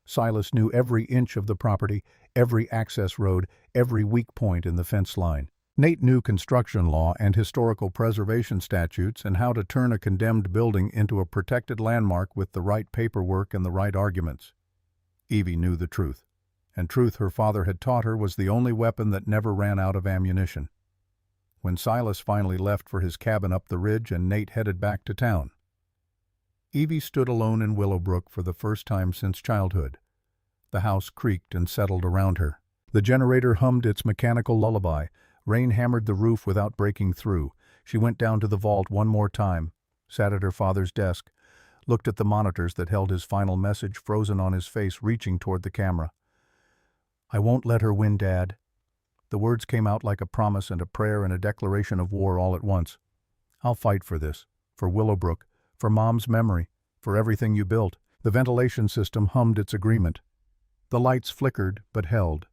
[SPEAKER 1] Silas knew every inch of the property, every access road, every weak point in the fence line. Nate knew construction law and historical preservation statutes and how to turn a condemned building into a protected landmark with the right paperwork and the right arguments. Evie knew the truth, and truth her father had taught her was the only weapon that never ran out of ammunition. When Silas finally left for his cabin up the ridge and Nate headed back to town, Evie stood alone in Willowbrook for the first time since childhood. The house creaked and settled around her. The generator hummed its mechanical lullaby. Rain hammered the roof without breaking through. She went down to the vault one more time, sat at her father's desk, looked at the monitors that held his final message frozen on his face, reaching toward the camera. "I won't let her win, Dad." The words came out like a promise and a prayer and a declaration of war all at once. "I'll fight for this, for Willowbrook, for Mom's memory, for everything you built." The ventilation system hummed its agreement. The lights flickered but held.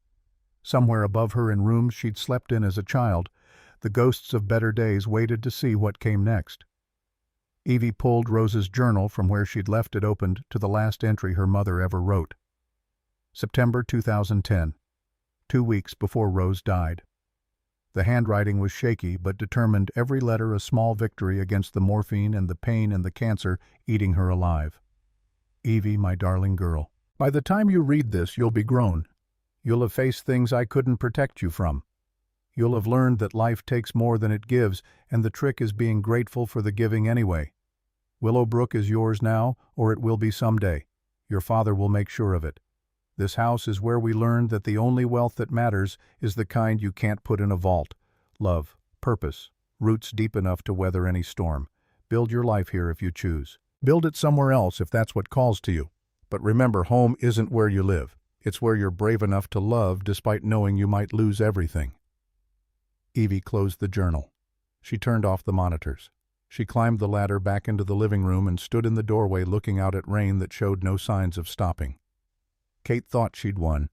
[SPEAKER 1] Somewhere above her in rooms she'd slept in as a child, the ghosts of better days waited to see what came next. Evie pulled Rose's journal from where she'd left it opened to the last entry her mother ever wrote. September 2010, 2 weeks before Rose died. The handwriting was shaky but determined, every letter a small victory against the morphine and the pain and the cancer eating her alive. "Evie, my darling girl, by the time you read this you'll be grown. You'll have faced things I couldn't protect you from. You'll have learned that life takes more than it gives, and the trick is being grateful for the giving anyway. Willowbrook is yours now, or it will be someday. Your father will make sure of it. This house is where we learned that the only wealth that matters is the kind you can't put in a vault. Love, purpose, roots deep enough to weather any storm. Build your life here if you choose. Build it somewhere else if that's what calls to you. But remember, home isn't where you live. It's where you're brave enough to love despite knowing you might lose everything." Evie closed the journal. She turned off the monitors. She climbed the ladder back into the living room and stood in the doorway looking out at rain that showed no signs of stopping. Kate thought she'd won.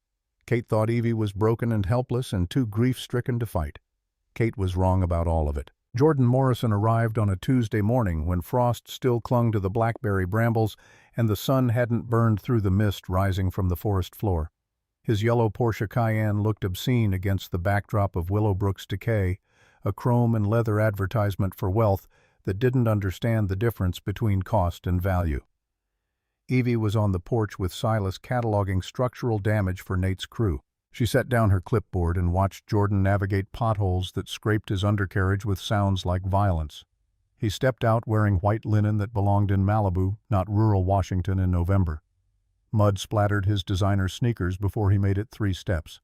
[SPEAKER 1] Kate thought Evie was broken and helpless and too grief-stricken to fight. Kate was wrong about all of it. Jordan Morrison arrived on a Tuesday morning when frost still clung to the blackberry brambles and the sun hadn't burned through the mist rising from the forest floor. His yellow Porsche Cayenne looked obscene against the backdrop of Willowbrook's decay, a chrome and leather advertisement for wealth that didn't understand the difference between cost and value. Evie was on the porch with Silas cataloging structural damage for Nate's crew. She set down her clipboard and watched Jordan navigate potholes that scraped his undercarriage with sounds like violence. He stepped out wearing white linen that belonged in Malibu, not rural Washington in November. Mud splattered his designer sneakers before he made it 3 steps.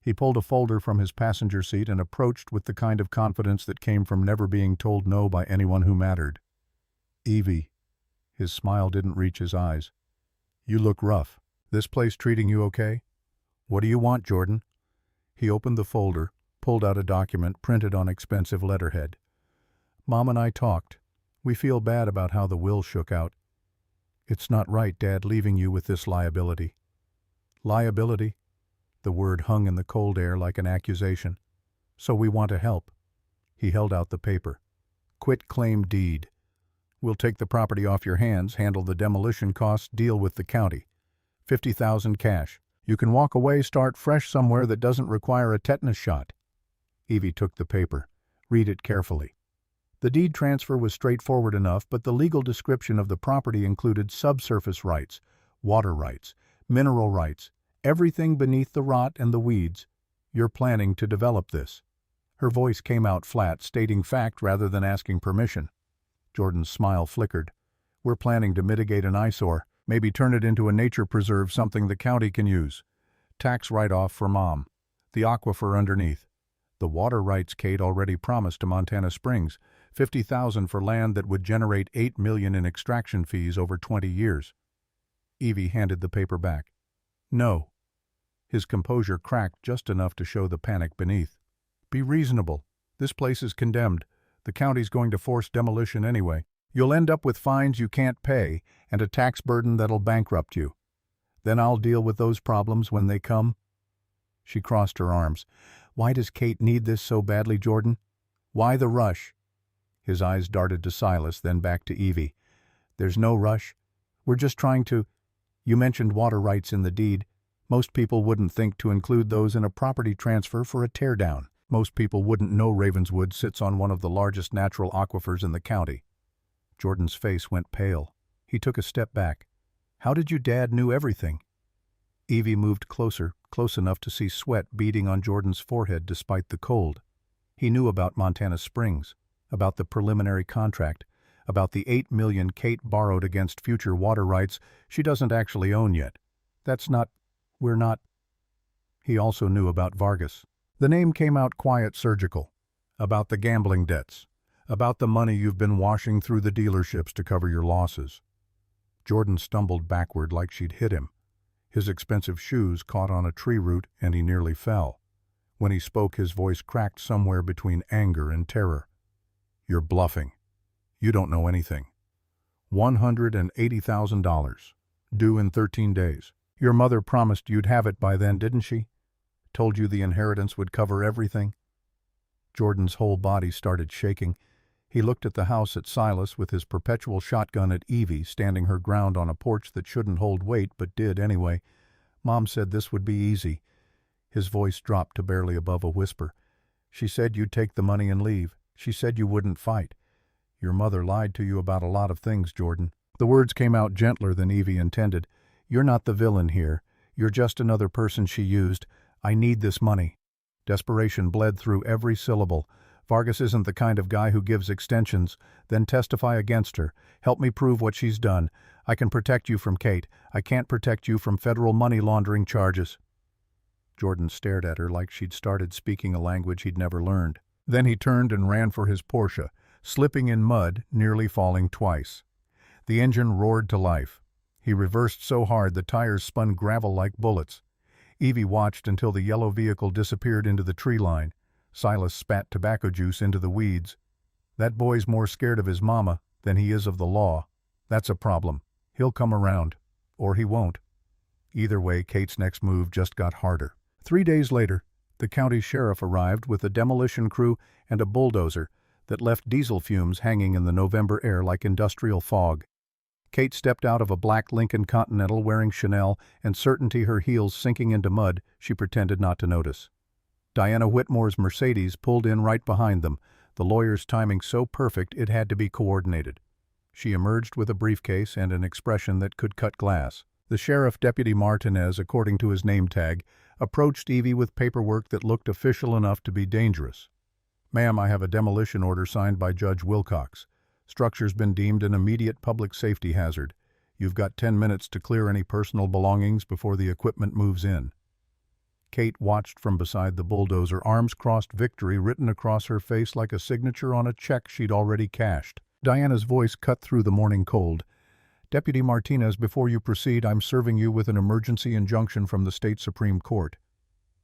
[SPEAKER 1] He pulled a folder from his passenger seat and approached with the kind of confidence that came from never being told no by anyone who mattered. "Evie." His smile didn't reach his eyes. "You look rough. This place treating you okay?" "What do you want, Jordan?" He opened the folder, pulled out a document printed on expensive letterhead. "Mom and I talked. We feel bad about how the will shook out. It's not right, Dad, leaving you with this liability." "Liability?" The word hung in the cold air like an accusation. "So we want to help." He held out the paper. "Quit claim deed. We'll take the property off your hands, handle the demolition costs, deal with the county. 50,000 cash. You can walk away, start fresh somewhere that doesn't require a tetanus shot." Evie took the paper. "Read it carefully." The deed transfer was straightforward enough, but the legal description of the property included subsurface rights, water rights, mineral rights, everything beneath the rot and the weeds. "You're planning to develop this." Her voice came out flat, stating fact rather than asking permission. Jordan's smile flickered. "We're planning to mitigate an eyesore. Maybe turn it into a nature preserve, something the county can use. Tax write-off for Mom. The aquifer underneath. The water rights Kate already promised to Montana Springs. 50,000 for land that would generate $8 million in extraction fees over 20 years. Evie handed the paper back. "No." His composure cracked just enough to show the panic beneath. "Be reasonable. This place is condemned. The county's going to force demolition anyway. You'll end up with fines you can't pay and a tax burden that'll bankrupt you. Then I'll deal with those problems when they come." She crossed her arms. "Why does Kate need this so badly, Jordan? Why the rush?" His eyes darted to Silas, then back to Evie. "There's no rush. We're just trying to... You mentioned water rights in the deed. Most people wouldn't think to include those in a property transfer for a teardown. Most people wouldn't know Ravenswood sits on one of the largest natural aquifers in the county. Jordan's face went pale. He took a step back. How did you Dad knew everything? Evie moved closer, close enough to see sweat beading on Jordan's forehead despite the cold. He knew about Montana Springs, about the preliminary contract, about the $8 million Kate borrowed against future water rights she doesn't actually own yet. We're not. He also knew about Vargas. The name came out quiet surgical. About the gambling debts. About the money you've been washing through the dealerships to cover your losses. Jordan stumbled backward like she'd hit him. His expensive shoes caught on a tree root and he nearly fell. When he spoke, his voice cracked somewhere between anger and terror. You're bluffing. You don't know anything. $180,000. Due in 13 days. Your mother promised you'd have it by then, didn't she? Told you the inheritance would cover everything? Jordan's whole body started shaking. He looked at the house at Silas with his perpetual shotgun at Evie standing her ground on a porch that shouldn't hold weight but did anyway. Mom said this would be easy. His voice dropped to barely above a whisper. She said you'd take the money and leave. She said you wouldn't fight. Your mother lied to you about a lot of things, Jordan. The words came out gentler than Evie intended. You're not the villain here. You're just another person she used. I need this money. Desperation bled through every syllable. Vargas isn't the kind of guy who gives extensions, then testify against her. Help me prove what she's done. I can protect you from Kate. I can't protect you from federal money laundering charges. Jordan stared at her like she'd started speaking a language he'd never learned. Then he turned and ran for his Porsche, slipping in mud, nearly falling twice. The engine roared to life. He reversed so hard the tires spun gravel like bullets. Evie watched until the yellow vehicle disappeared into the tree line. Silas spat tobacco juice into the weeds. That boy's more scared of his mama than he is of the law. That's a problem. He'll come around. Or he won't. Either way, Kate's next move just got harder. 3 days later, the county sheriff arrived with a demolition crew and a bulldozer that left diesel fumes hanging in the November air like industrial fog. Kate stepped out of a black Lincoln Continental wearing Chanel and certainty her heels sinking into mud she pretended not to notice. Diana Whitmore's Mercedes pulled in right behind them, the lawyer's timing so perfect it had to be coordinated. She emerged with a briefcase and an expression that could cut glass. The sheriff, Deputy Martinez, according to his name tag, approached Evie with paperwork that looked official enough to be dangerous. Ma'am, I have a demolition order signed by Judge Wilcox. Structure's been deemed an immediate public safety hazard. You've got 10 minutes to clear any personal belongings before the equipment moves in. Kate watched from beside the bulldozer, arms crossed, victory written across her face like a signature on a check she'd already cashed. Diana's voice cut through the morning cold. Deputy Martinez, before you proceed, I'm serving you with an emergency injunction from the state Supreme Court.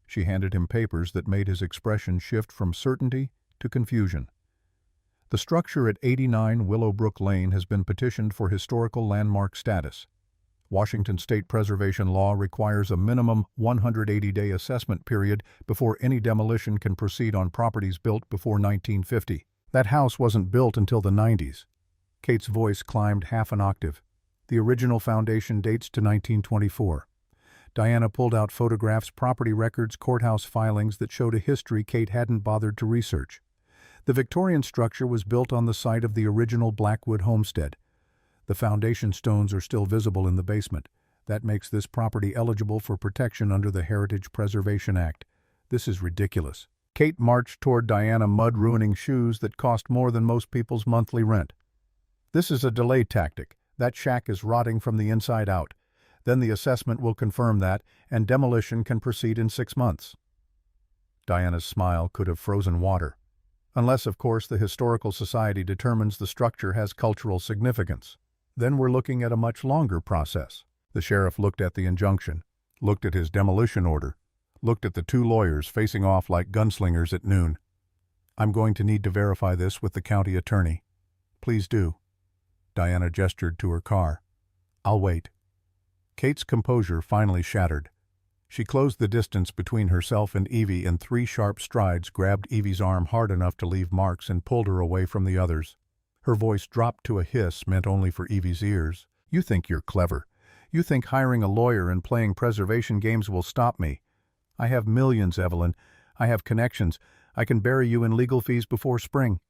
[SPEAKER 1] She handed him papers that made his expression shift from certainty to confusion. The structure at 89 Willowbrook Lane has been petitioned for historical landmark status. Washington state preservation law requires a minimum 180-day assessment period before any demolition can proceed on properties built before 1950. That house wasn't built until the 90s. Kate's voice climbed half an octave. The original foundation dates to 1924. Diana pulled out photographs, property records, courthouse filings that showed a history Kate hadn't bothered to research. The Victorian structure was built on the site of the original Blackwood homestead. The foundation stones are still visible in the basement. That makes this property eligible for protection under the Heritage Preservation Act. This is ridiculous. Kate marched toward Diana, mud-ruining shoes that cost more than most people's monthly rent. This is a delay tactic. That shack is rotting from the inside out. Then the assessment will confirm that, and demolition can proceed in 6 months. Diana's smile could have frozen water. Unless, of course, the Historical Society determines the structure has cultural significance. Then we're looking at a much longer process. The sheriff looked at the injunction, looked at his demolition order, looked at the 2 lawyers facing off like gunslingers at noon. I'm going to need to verify this with the county attorney. Please do. Diana gestured to her car. I'll wait. Kate's composure finally shattered. She closed the distance between herself and Evie in 3 sharp strides, grabbed Evie's arm hard enough to leave marks, and pulled her away from the others. Her voice dropped to a hiss meant only for Evie's ears. You think you're clever. You think hiring a lawyer and playing preservation games will stop me. I have millions, Evelyn. I have connections. I can bury you in legal fees before spring."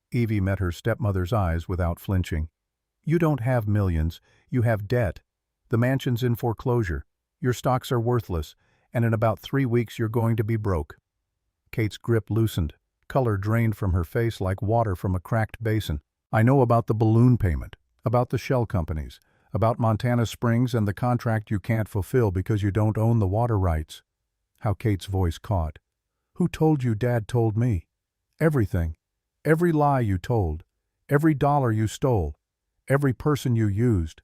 [SPEAKER 1] Evie met her stepmother's eyes without flinching. "You don't have millions, you have debt. The mansion's in foreclosure, your stocks are worthless, and in about 3 weeks you're going to be broke." Kate's grip loosened. Color drained from her face like water from a cracked basin. "I know about the balloon payment, about the shell companies, about Montana Springs and the contract you can't fulfill because you don't own the water rights." How Kate's voice caught. "Who told you Dad told me? Everything. Every lie you told. Every dollar you stole. Every person you used."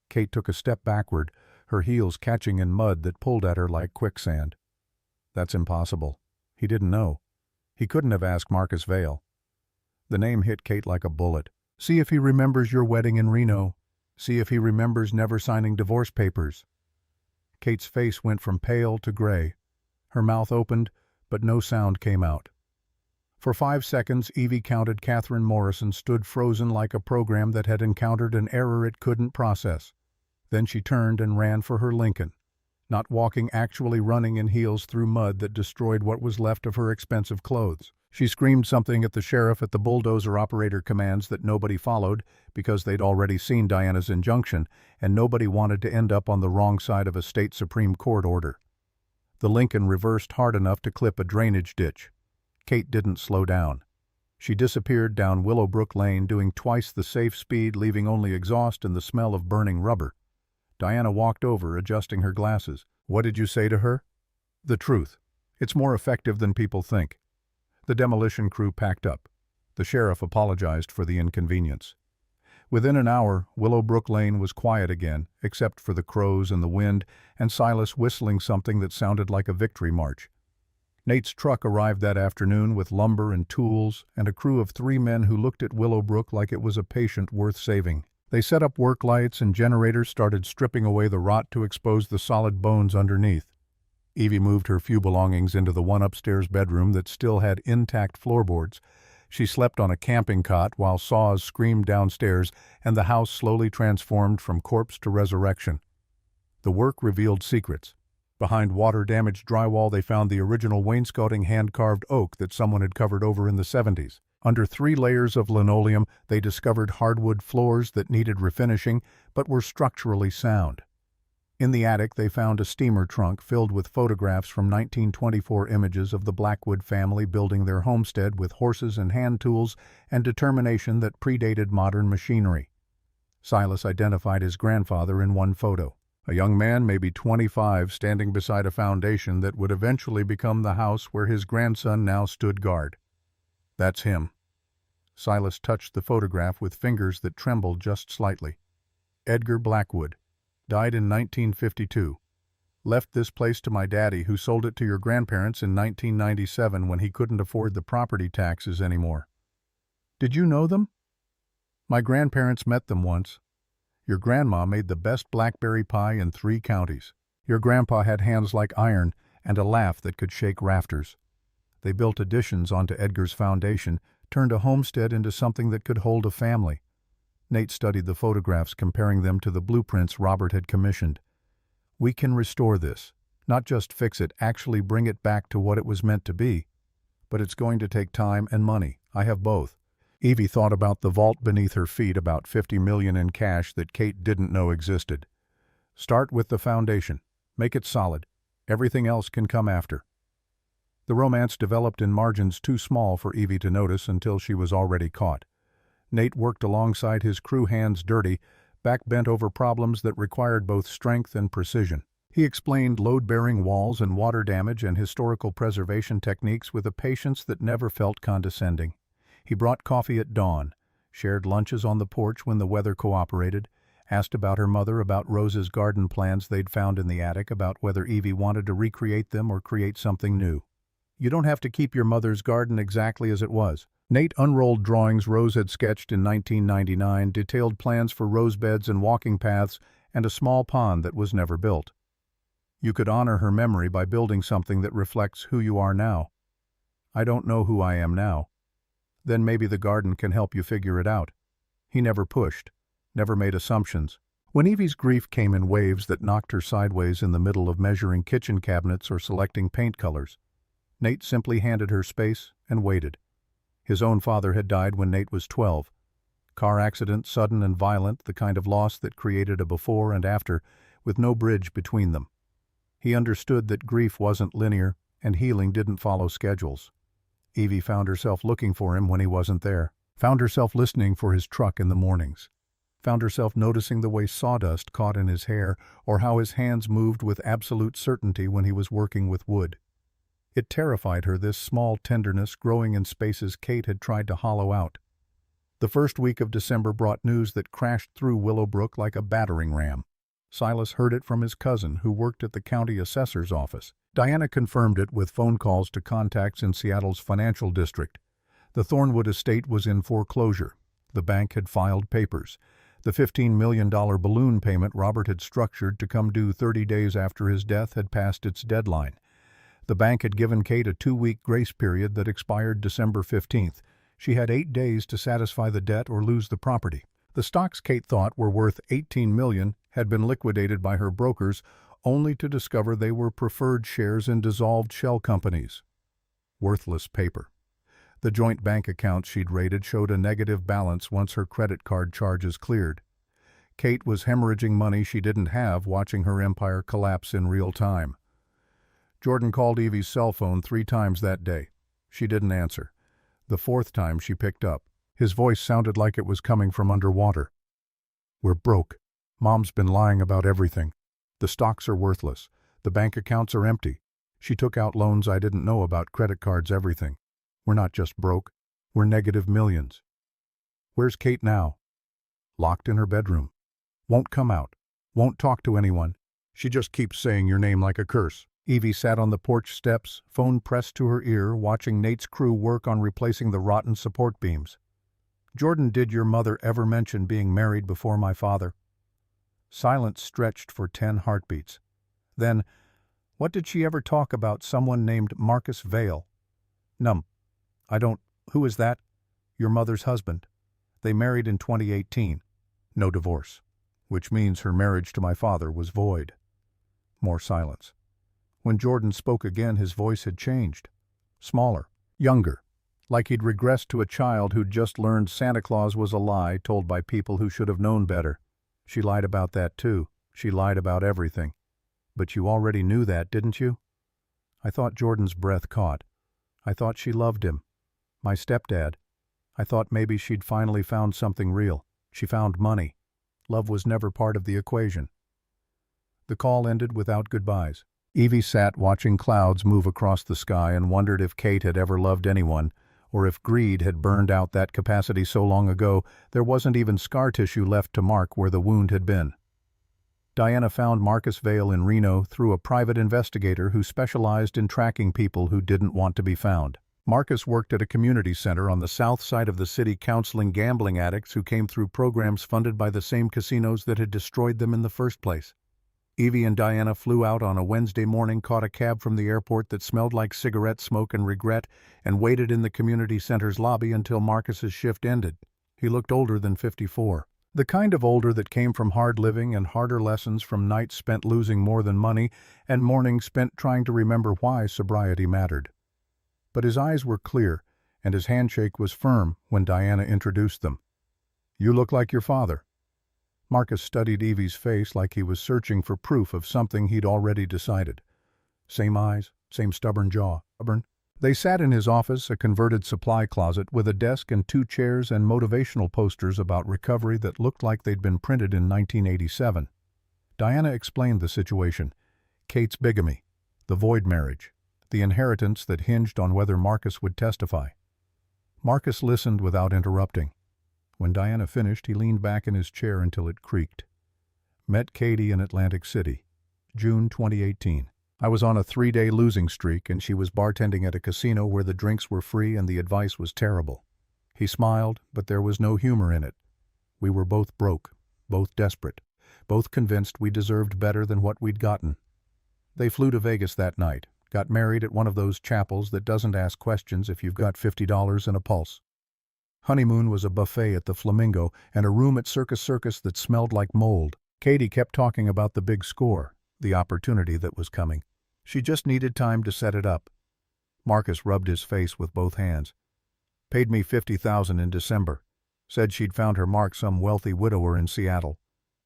[SPEAKER 1] Kate took a step backward, her heels catching in mud that pulled at her like quicksand. That's impossible. He didn't know. He couldn't have asked Marcus Vale. The name hit Kate like a bullet. "See if he remembers your wedding in Reno. See if he remembers never signing divorce papers." Kate's face went from pale to gray. Her mouth opened, but no sound came out. For 5 seconds, Evie counted Catherine Morrison stood frozen like a program that had encountered an error it couldn't process. Then she turned and ran for her Lincoln. Not walking, actually running in heels through mud that destroyed what was left of her expensive clothes. She screamed something at the sheriff at the bulldozer operator commands that nobody followed because they'd already seen Diana's injunction and nobody wanted to end up on the wrong side of a state Supreme Court order. The Lincoln reversed hard enough to clip a drainage ditch. Kate didn't slow down. She disappeared down Willowbrook Lane, doing twice the safe speed, leaving only exhaust and the smell of burning rubber. Diana walked over, adjusting her glasses. "What did you say to her?" "The truth. It's more effective than people think." The demolition crew packed up. The sheriff apologized for the inconvenience. Within an hour, Willowbrook Lane was quiet again, except for the crows and the wind, and Silas whistling something that sounded like a victory march. Nate's truck arrived that afternoon with lumber and tools and a crew of 3 men who looked at Willowbrook like it was a patient worth saving. They set up work lights and generators started stripping away the rot to expose the solid bones underneath. Evie moved her few belongings into the one upstairs bedroom that still had intact floorboards. She slept on a camping cot while saws screamed downstairs and the house slowly transformed from corpse to resurrection. The work revealed secrets. Behind water-damaged drywall they found the original wainscoting hand-carved oak that someone had covered over in the 70s. Under 3 layers of linoleum, they discovered hardwood floors that needed refinishing but were structurally sound. In the attic, they found a steamer trunk filled with photographs from 1924 images of the Blackwood family building their homestead with horses and hand tools and determination that predated modern machinery. Silas identified his grandfather in one photo, a young man, maybe 25, standing beside a foundation that would eventually become the house where his grandson now stood guard. "That's him." Silas touched the photograph with fingers that trembled just slightly. "Edgar Blackwood. Died in 1952. Left this place to my daddy, who sold it to your grandparents in 1997 when he couldn't afford the property taxes anymore." "Did you know them?" "My grandparents met them once. Your grandma made the best blackberry pie in 3 counties. Your grandpa had hands like iron and a laugh that could shake rafters. They built additions onto Edgar's foundation, turned a homestead into something that could hold a family." Nate studied the photographs, comparing them to the blueprints Robert had commissioned. "We can restore this. Not just fix it, actually bring it back to what it was meant to be. But it's going to take time and money. I have both." Evie thought about the vault beneath her feet, about $50 million in cash that Kate didn't know existed. "Start with the foundation. Make it solid. Everything else can come after." The romance developed in margins too small for Evie to notice until she was already caught. Nate worked alongside his crew, hands dirty, back bent over problems that required both strength and precision. He explained load-bearing walls and water damage and historical preservation techniques with a patience that never felt condescending. He brought coffee at dawn, shared lunches on the porch when the weather cooperated, asked about her mother, about Rose's garden plans they'd found in the attic, about whether Evie wanted to recreate them or create something new. "You don't have to keep your mother's garden exactly as it was." Nate unrolled drawings Rose had sketched in 1999, detailed plans for rose beds and walking paths, and a small pond that was never built. "You could honor her memory by building something that reflects who you are now." "I don't know who I am now." "Then maybe the garden can help you figure it out." He never pushed, never made assumptions. When Evie's grief came in waves that knocked her sideways in the middle of measuring kitchen cabinets or selecting paint colors, Nate simply handed her space and waited. His own father had died when Nate was 12. Car accident, sudden and violent, the kind of loss that created a before and after, with no bridge between them. He understood that grief wasn't linear, and healing didn't follow schedules. Evie found herself looking for him when he wasn't there, found herself listening for his truck in the mornings, found herself noticing the way sawdust caught in his hair or how his hands moved with absolute certainty when he was working with wood. It terrified her, this small tenderness growing in spaces Kate had tried to hollow out. The first week of December brought news that crashed through Willowbrook like a battering ram. Silas heard it from his cousin, who worked at the county assessor's office. Diana confirmed it with phone calls to contacts in Seattle's financial district. The Thornwood estate was in foreclosure. The bank had filed papers. The $15 million balloon payment Robert had structured to come due 30 days after his death had passed its deadline. The bank had given Kate a 2-week grace period that expired December 15th. She had 8 days to satisfy the debt or lose the property. The stocks Kate thought were worth $18 million had been liquidated by her brokers, only to discover they were preferred shares in dissolved shell companies. Worthless paper. The joint bank accounts she'd raided showed a negative balance once her credit card charges cleared. Kate was hemorrhaging money she didn't have, watching her empire collapse in real time. Jordan called Evie's cell phone 3 times that day. She didn't answer. The 4th time she picked up. His voice sounded like it was coming from underwater. "We're broke. Mom's been lying about everything. The stocks are worthless. The bank accounts are empty. She took out loans I didn't know about, credit cards, everything. We're not just broke. We're negative millions." "Where's Kate now?" "Locked in her bedroom. Won't come out. Won't talk to anyone. She just keeps saying your name like a curse." Evie sat on the porch steps, phone pressed to her ear, watching Nate's crew work on replacing the rotten support beams. "Jordan, did your mother ever mention being married before my father?" Silence stretched for 10 heartbeats. Then, "What did she ever talk about someone named Marcus Vale?" "Num. I don't. Who is that?" "Your mother's husband. They married in 2018. No divorce. Which means her marriage to my father was void." More silence. When Jordan spoke again, his voice had changed. Smaller. Younger. Like he'd regressed to a child who'd just learned Santa Claus was a lie told by people who should have known better. "She lied about that too. She lied about everything. But you already knew that, didn't you?" I thought Jordan's breath caught. I thought she loved him. My stepdad. I thought maybe she'd finally found something real. She found money. Love was never part of the equation. The call ended without goodbyes. Evie sat watching clouds move across the sky and wondered if Kate had ever loved anyone, or if greed had burned out that capacity so long ago there wasn't even scar tissue left to mark where the wound had been. Diana found Marcus Vale in Reno through a private investigator who specialized in tracking people who didn't want to be found. Marcus worked at a community center on the south side of the city counseling gambling addicts who came through programs funded by the same casinos that had destroyed them in the first place. Evie and Diana flew out on a Wednesday morning, caught a cab from the airport that smelled like cigarette smoke and regret, and waited in the community center's lobby until Marcus's shift ended. He looked older than 54. The kind of older that came from hard living and harder lessons from nights spent losing more than money and mornings spent trying to remember why sobriety mattered. But his eyes were clear, and his handshake was firm when Diana introduced them. "You look like your father." Marcus studied Evie's face like he was searching for proof of something he'd already decided. Same eyes, same stubborn jaw. They sat in his office, a converted supply closet, with a desk and 2 chairs and motivational posters about recovery that looked like they'd been printed in 1987. Diana explained the situation. Kate's bigamy, the void marriage, the inheritance that hinged on whether Marcus would testify. Marcus listened without interrupting. When Diana finished, he leaned back in his chair until it creaked. "Met Katie in Atlantic City, June 2018. I was on a 3-day losing streak and she was bartending at a casino where the drinks were free and the advice was terrible." He smiled, but there was no humor in it. "We were both broke, both desperate, both convinced we deserved better than what we'd gotten." They flew to Vegas that night, got married at one of those chapels that doesn't ask questions if you've got $50 and a pulse. Honeymoon was a buffet at the Flamingo and a room at Circus that smelled like mold. Katie kept talking about the big score, the opportunity that was coming. She just needed time to set it up. Marcus rubbed his face with both hands. Paid me $50,000 in December. Said she'd found her Mark some wealthy widower in Seattle.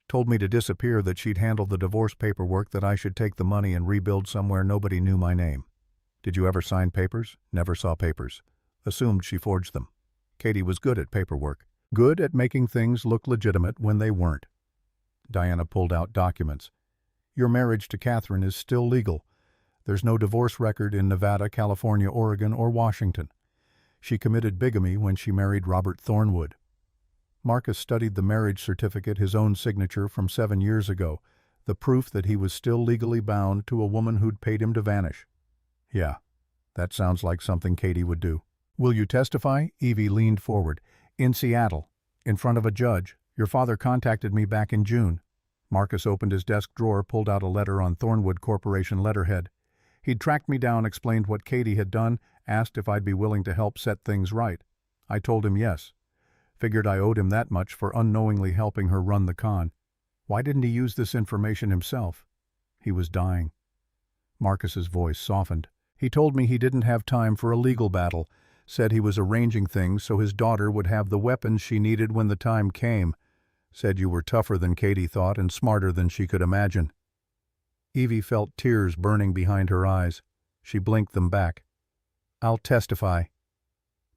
[SPEAKER 1] Told me to disappear, that she'd handle the divorce paperwork, that I should take the money and rebuild somewhere nobody knew my name. Did you ever sign papers? Never saw papers. Assumed she forged them. Katie was good at paperwork. Good at making things look legitimate when they weren't. Diana pulled out documents. Your marriage to Catherine is still legal. There's no divorce record in Nevada, California, Oregon, or Washington. She committed bigamy when she married Robert Thornwood. Marcus studied the marriage certificate, his own signature from 7 years ago, the proof that he was still legally bound to a woman who'd paid him to vanish. Yeah, that sounds like something Katie would do. Will you testify? Evie leaned forward. In Seattle, in front of a judge. Your father contacted me back in June. Marcus opened his desk drawer, pulled out a letter on Thornwood Corporation letterhead. He'd tracked me down, explained what Katie had done, asked if I'd be willing to help set things right. I told him yes. Figured I owed him that much for unknowingly helping her run the con. Why didn't he use this information himself? He was dying. Marcus's voice softened. He told me he didn't have time for a legal battle, said he was arranging things so his daughter would have the weapons she needed when the time came. Said you were tougher than Katie thought and smarter than she could imagine. Evie felt tears burning behind her eyes. She blinked them back. I'll testify.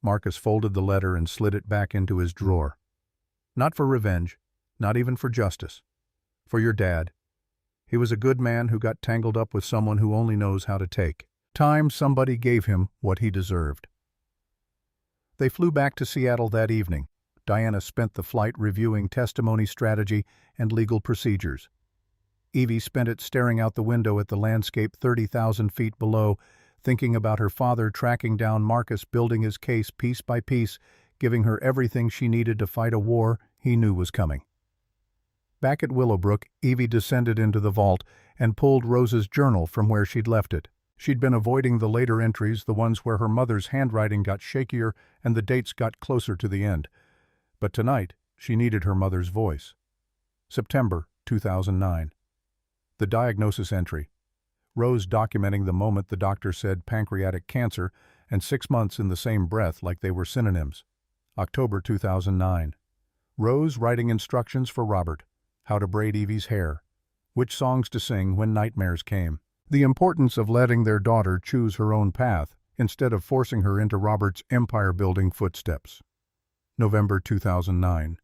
[SPEAKER 1] Marcus folded the letter and slid it back into his drawer. Not for revenge, not even for justice. For your dad. He was a good man who got tangled up with someone who only knows how to take. Time somebody gave him what he deserved. They flew back to Seattle that evening. Diana spent the flight reviewing testimony strategy and legal procedures. Evie spent it staring out the window at the landscape 30,000 feet below, thinking about her father tracking down Marcus, building his case piece by piece, giving her everything she needed to fight a war he knew was coming. Back at Willowbrook, Evie descended into the vault and pulled Rose's journal from where she'd left it. She'd been avoiding the later entries, the ones where her mother's handwriting got shakier and the dates got closer to the end. But tonight, she needed her mother's voice. September 2009. The diagnosis entry. Rose documenting the moment the doctor said pancreatic cancer, and 6 months in the same breath like they were synonyms. October 2009. Rose writing instructions for Robert. How to braid Evie's hair. Which songs to sing when nightmares came. The importance of letting their daughter choose her own path instead of forcing her into Robert's empire-building footsteps. November 2009.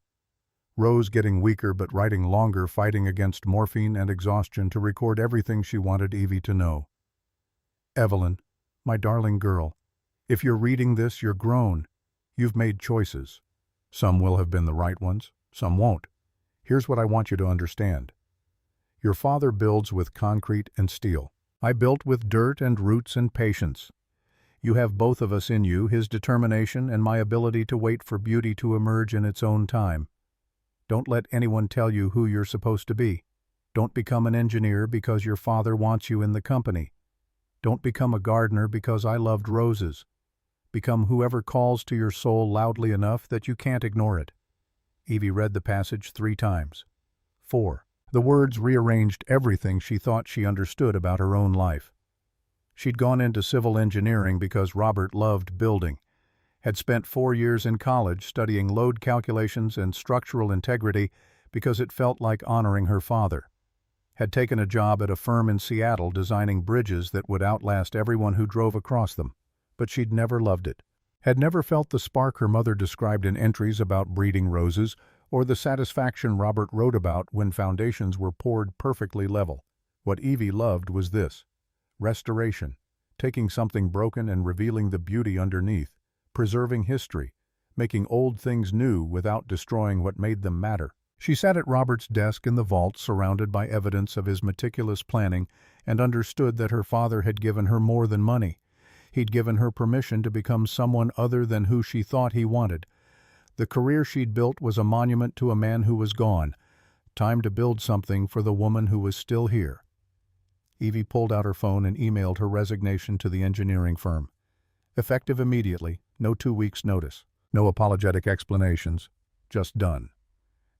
[SPEAKER 1] Rose getting weaker but writing longer, fighting against morphine and exhaustion to record everything she wanted Evie to know. Evelyn, my darling girl, if you're reading this, you're grown. You've made choices. Some will have been the right ones, some won't. Here's what I want you to understand. Your father builds with concrete and steel. I built with dirt and roots and patience. You have both of us in you, his determination and my ability to wait for beauty to emerge in its own time. Don't let anyone tell you who you're supposed to be. Don't become an engineer because your father wants you in the company. Don't become a gardener because I loved roses. Become whoever calls to your soul loudly enough that you can't ignore it. Evie read the passage 3 times. 4. The words rearranged everything she thought she understood about her own life. She'd gone into civil engineering because Robert loved building, had spent 4 years in college studying load calculations and structural integrity because it felt like honoring her father, had taken a job at a firm in Seattle designing bridges that would outlast everyone who drove across them, but she'd never loved it, had never felt the spark her mother described in entries about breeding roses, or the satisfaction Robert wrote about when foundations were poured perfectly level. What Evie loved was this: restoration, taking something broken and revealing the beauty underneath, preserving history, making old things new without destroying what made them matter. She sat at Robert's desk in the vault, surrounded by evidence of his meticulous planning, and understood that her father had given her more than money. He'd given her permission to become someone other than who she thought he wanted. The career she'd built was a monument to a man who was gone. Time to build something for the woman who was still here. Evie pulled out her phone and emailed her resignation to the engineering firm. Effective immediately, no 2 weeks' notice, no apologetic explanations, just done.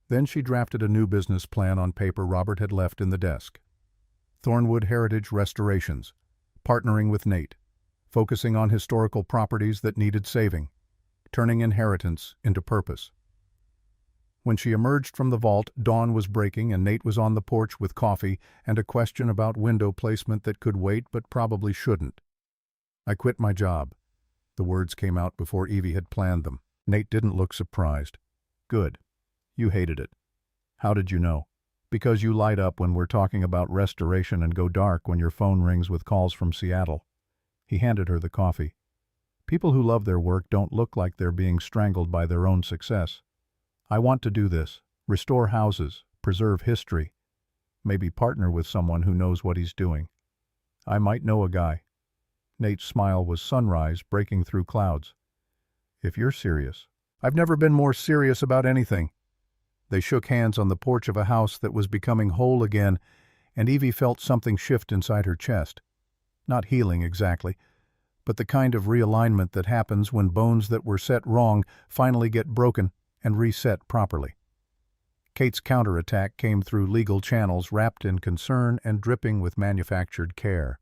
[SPEAKER 1] Then she drafted a new business plan on paper Robert had left in the desk. Thornwood Heritage Restorations, partnering with Nate. focusing on historical properties that needed saving, turning inheritance into purpose. When she emerged from the vault, dawn was breaking and Nate was on the porch with coffee and a question about window placement that could wait but probably shouldn't. "I quit my job." The words came out before Evie had planned them. Nate didn't look surprised. "Good. You hated it." "How did you know?" "Because you light up when we're talking about restoration and go dark when your phone rings with calls from Seattle." He handed her the coffee. "People who love their work don't look like they're being strangled by their own success. I want to do this, restore houses, preserve history, maybe partner with someone who knows what he's doing. I might know a guy." Nate's smile was sunrise breaking through clouds. "If you're serious." "I've never been more serious about anything." They shook hands on the porch of a house that was becoming whole again, and Evie felt something shift inside her chest. Not healing exactly, but the kind of realignment that happens when bones that were set wrong finally get broken and reset properly. Kate's counterattack came through legal channels wrapped in concern and dripping with manufactured care.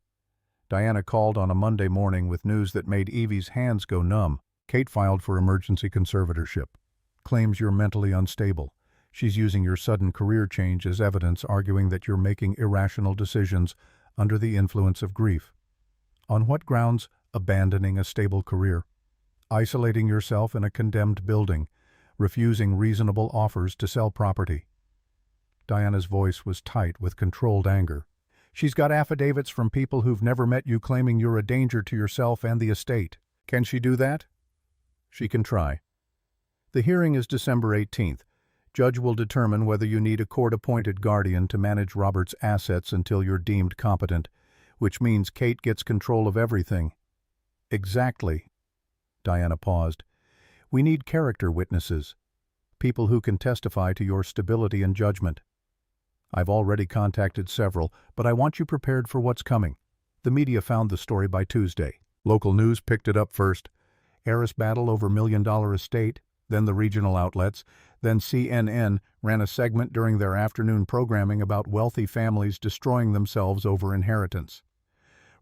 [SPEAKER 1] Diana called on a Monday morning with news that made Evie's hands go numb. "Kate filed for emergency conservatorship. Claims you're mentally unstable. She's using your sudden career change as evidence, arguing that you're making irrational decisions under the influence of grief." "On what grounds?" "Abandoning a stable career. Isolating yourself in a condemned building. Refusing reasonable offers to sell property." Diana's voice was tight with controlled anger. "She's got affidavits from people who've never met you claiming you're a danger to yourself and the estate. Can she do that?" "She can try." The hearing is December 18th. Judge will determine whether you need a court-appointed guardian to manage Robert's assets until you're deemed competent, which means Kate gets control of everything. "Exactly." Diana paused. "We need character witnesses, people who can testify to your stability and judgment. I've already contacted several, but I want you prepared for what's coming." The media found the story by Tuesday. Local news picked it up first. Heiress battle over million-dollar estate, then the regional outlets, then CNN ran a segment during their afternoon programming about wealthy families destroying themselves over inheritance.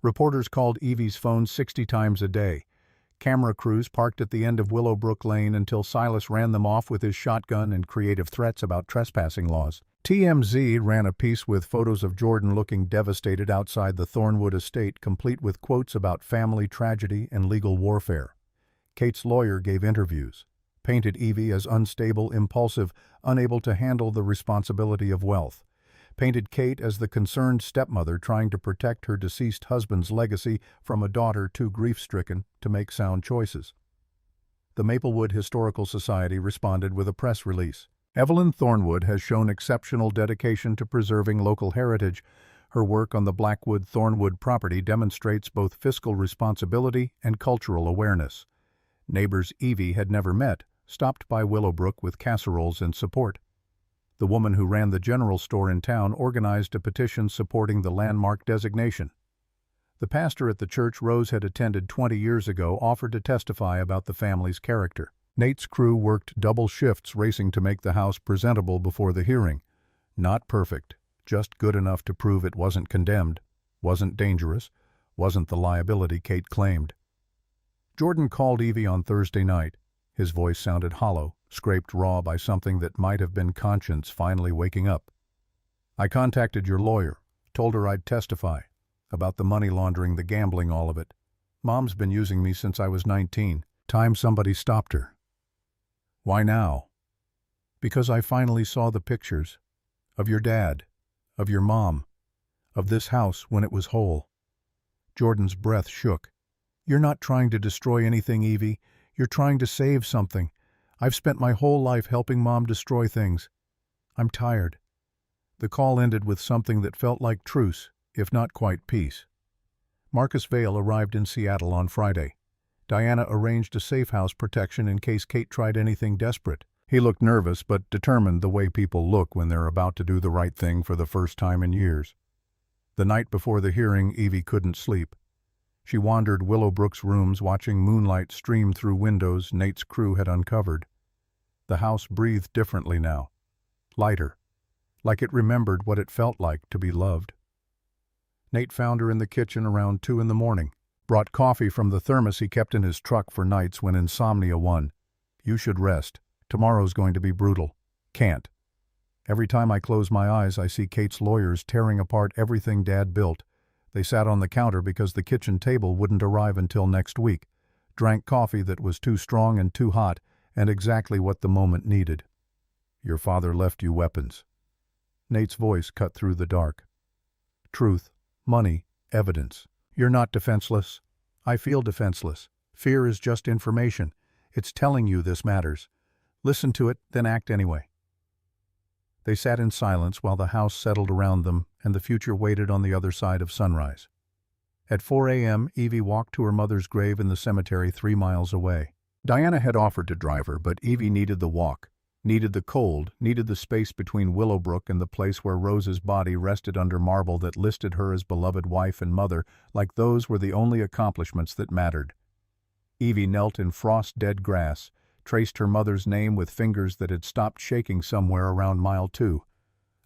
[SPEAKER 1] Reporters called Evie's phone 60 times a day. Camera crews parked at the end of Willowbrook Lane until Silas ran them off with his shotgun and creative threats about trespassing laws. TMZ ran a piece with photos of Jordan looking devastated outside the Thornwood estate, complete with quotes about family tragedy and legal warfare. Kate's lawyer gave interviews, painted Evie as unstable, impulsive, unable to handle the responsibility of wealth. Painted Kate as the concerned stepmother trying to protect her deceased husband's legacy from a daughter too grief-stricken to make sound choices. The Maplewood Historical Society responded with a press release. "Evelyn Thornwood has shown exceptional dedication to preserving local heritage. Her work on the Blackwood Thornwood property demonstrates both fiscal responsibility and cultural awareness." Neighbors Evie had never met stopped by Willowbrook with casseroles in support. The woman who ran the general store in town organized a petition supporting the landmark designation. The pastor at the church Rose had attended 20 years ago offered to testify about the family's character. Nate's crew worked double shifts racing to make the house presentable before the hearing. Not perfect, just good enough to prove it wasn't condemned, wasn't dangerous, wasn't the liability Kate claimed. Jordan called Evie on Thursday night. His voice sounded hollow, scraped raw by something that might have been conscience finally waking up. "I contacted your lawyer, told her I'd testify, about the money laundering, the gambling, all of it. Mom's been using me since I was 19. Time somebody stopped her." "Why now?" "Because I finally saw the pictures. Of your dad, of your mom, of this house when it was whole." Jordan's breath shook. "You're not trying to destroy anything, Evie. You're trying to save something. I've spent my whole life helping Mom destroy things. I'm tired." The call ended with something that felt like truce, if not quite peace. Marcus Vail arrived in Seattle on Friday. Diana arranged a safe house protection in case Kate tried anything desperate. He looked nervous but determined, the way people look when they're about to do the right thing for the first time in years. The night before the hearing, Evie couldn't sleep. She wandered Willowbrook's rooms, watching moonlight stream through windows Nate's crew had uncovered. The house breathed differently now, lighter, like it remembered what it felt like to be loved. Nate found her in the kitchen around 2 in the morning. Brought coffee from the thermos he kept in his truck for nights when insomnia won. You should rest. Tomorrow's going to be brutal. Can't. Every time I close my eyes, I see Kate's lawyers tearing apart everything Dad built. They sat on the counter because the kitchen table wouldn't arrive until next week, drank coffee that was too strong and too hot, and exactly what the moment needed. Your father left you weapons. Nate's voice cut through the dark. Truth, money, evidence. You're not defenseless. I feel defenseless. Fear is just information. It's telling you this matters. Listen to it, then act anyway. They sat in silence while the house settled around them and the future waited on the other side of sunrise. At 4 a.m., Evie walked to her mother's grave in the cemetery 3 miles away. Diana had offered to drive her, but Evie needed the walk, needed the cold, needed the space between Willowbrook and the place where Rose's body rested under marble that listed her as beloved wife and mother, like those were the only accomplishments that mattered. Evie knelt in frost-dead grass, traced her mother's name with fingers that had stopped shaking somewhere around mile 2.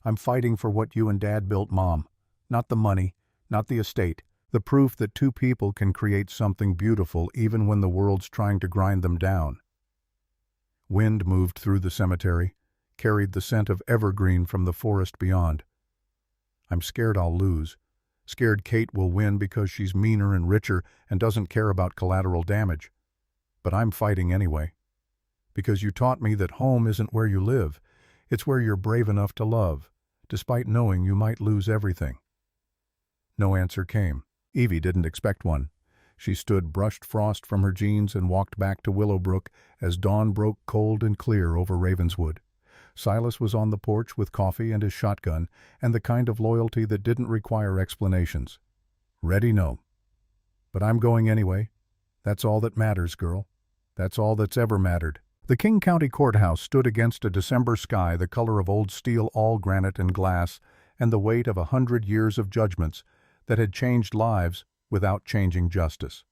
[SPEAKER 1] I'm fighting for what you and Dad built, Mom. Not the money, not the estate. The proof that 2 people can create something beautiful even when the world's trying to grind them down. Wind moved through the cemetery, carried the scent of evergreen from the forest beyond. I'm scared I'll lose. Scared Kate will win because she's meaner and richer and doesn't care about collateral damage. But I'm fighting anyway. Because you taught me that home isn't where you live, it's where you're brave enough to love, despite knowing you might lose everything. No answer came. Evie didn't expect one. She stood, brushed frost from her jeans, and walked back to Willowbrook as dawn broke cold and clear over Ravenswood. Silas was on the porch with coffee and his shotgun, and the kind of loyalty that didn't require explanations. Ready, no. But I'm going anyway. That's all that matters, girl. That's all that's ever mattered. The King County Courthouse stood against a December sky the color of old steel, all granite and glass, and the weight of 100 years of judgments that had changed lives without changing justice.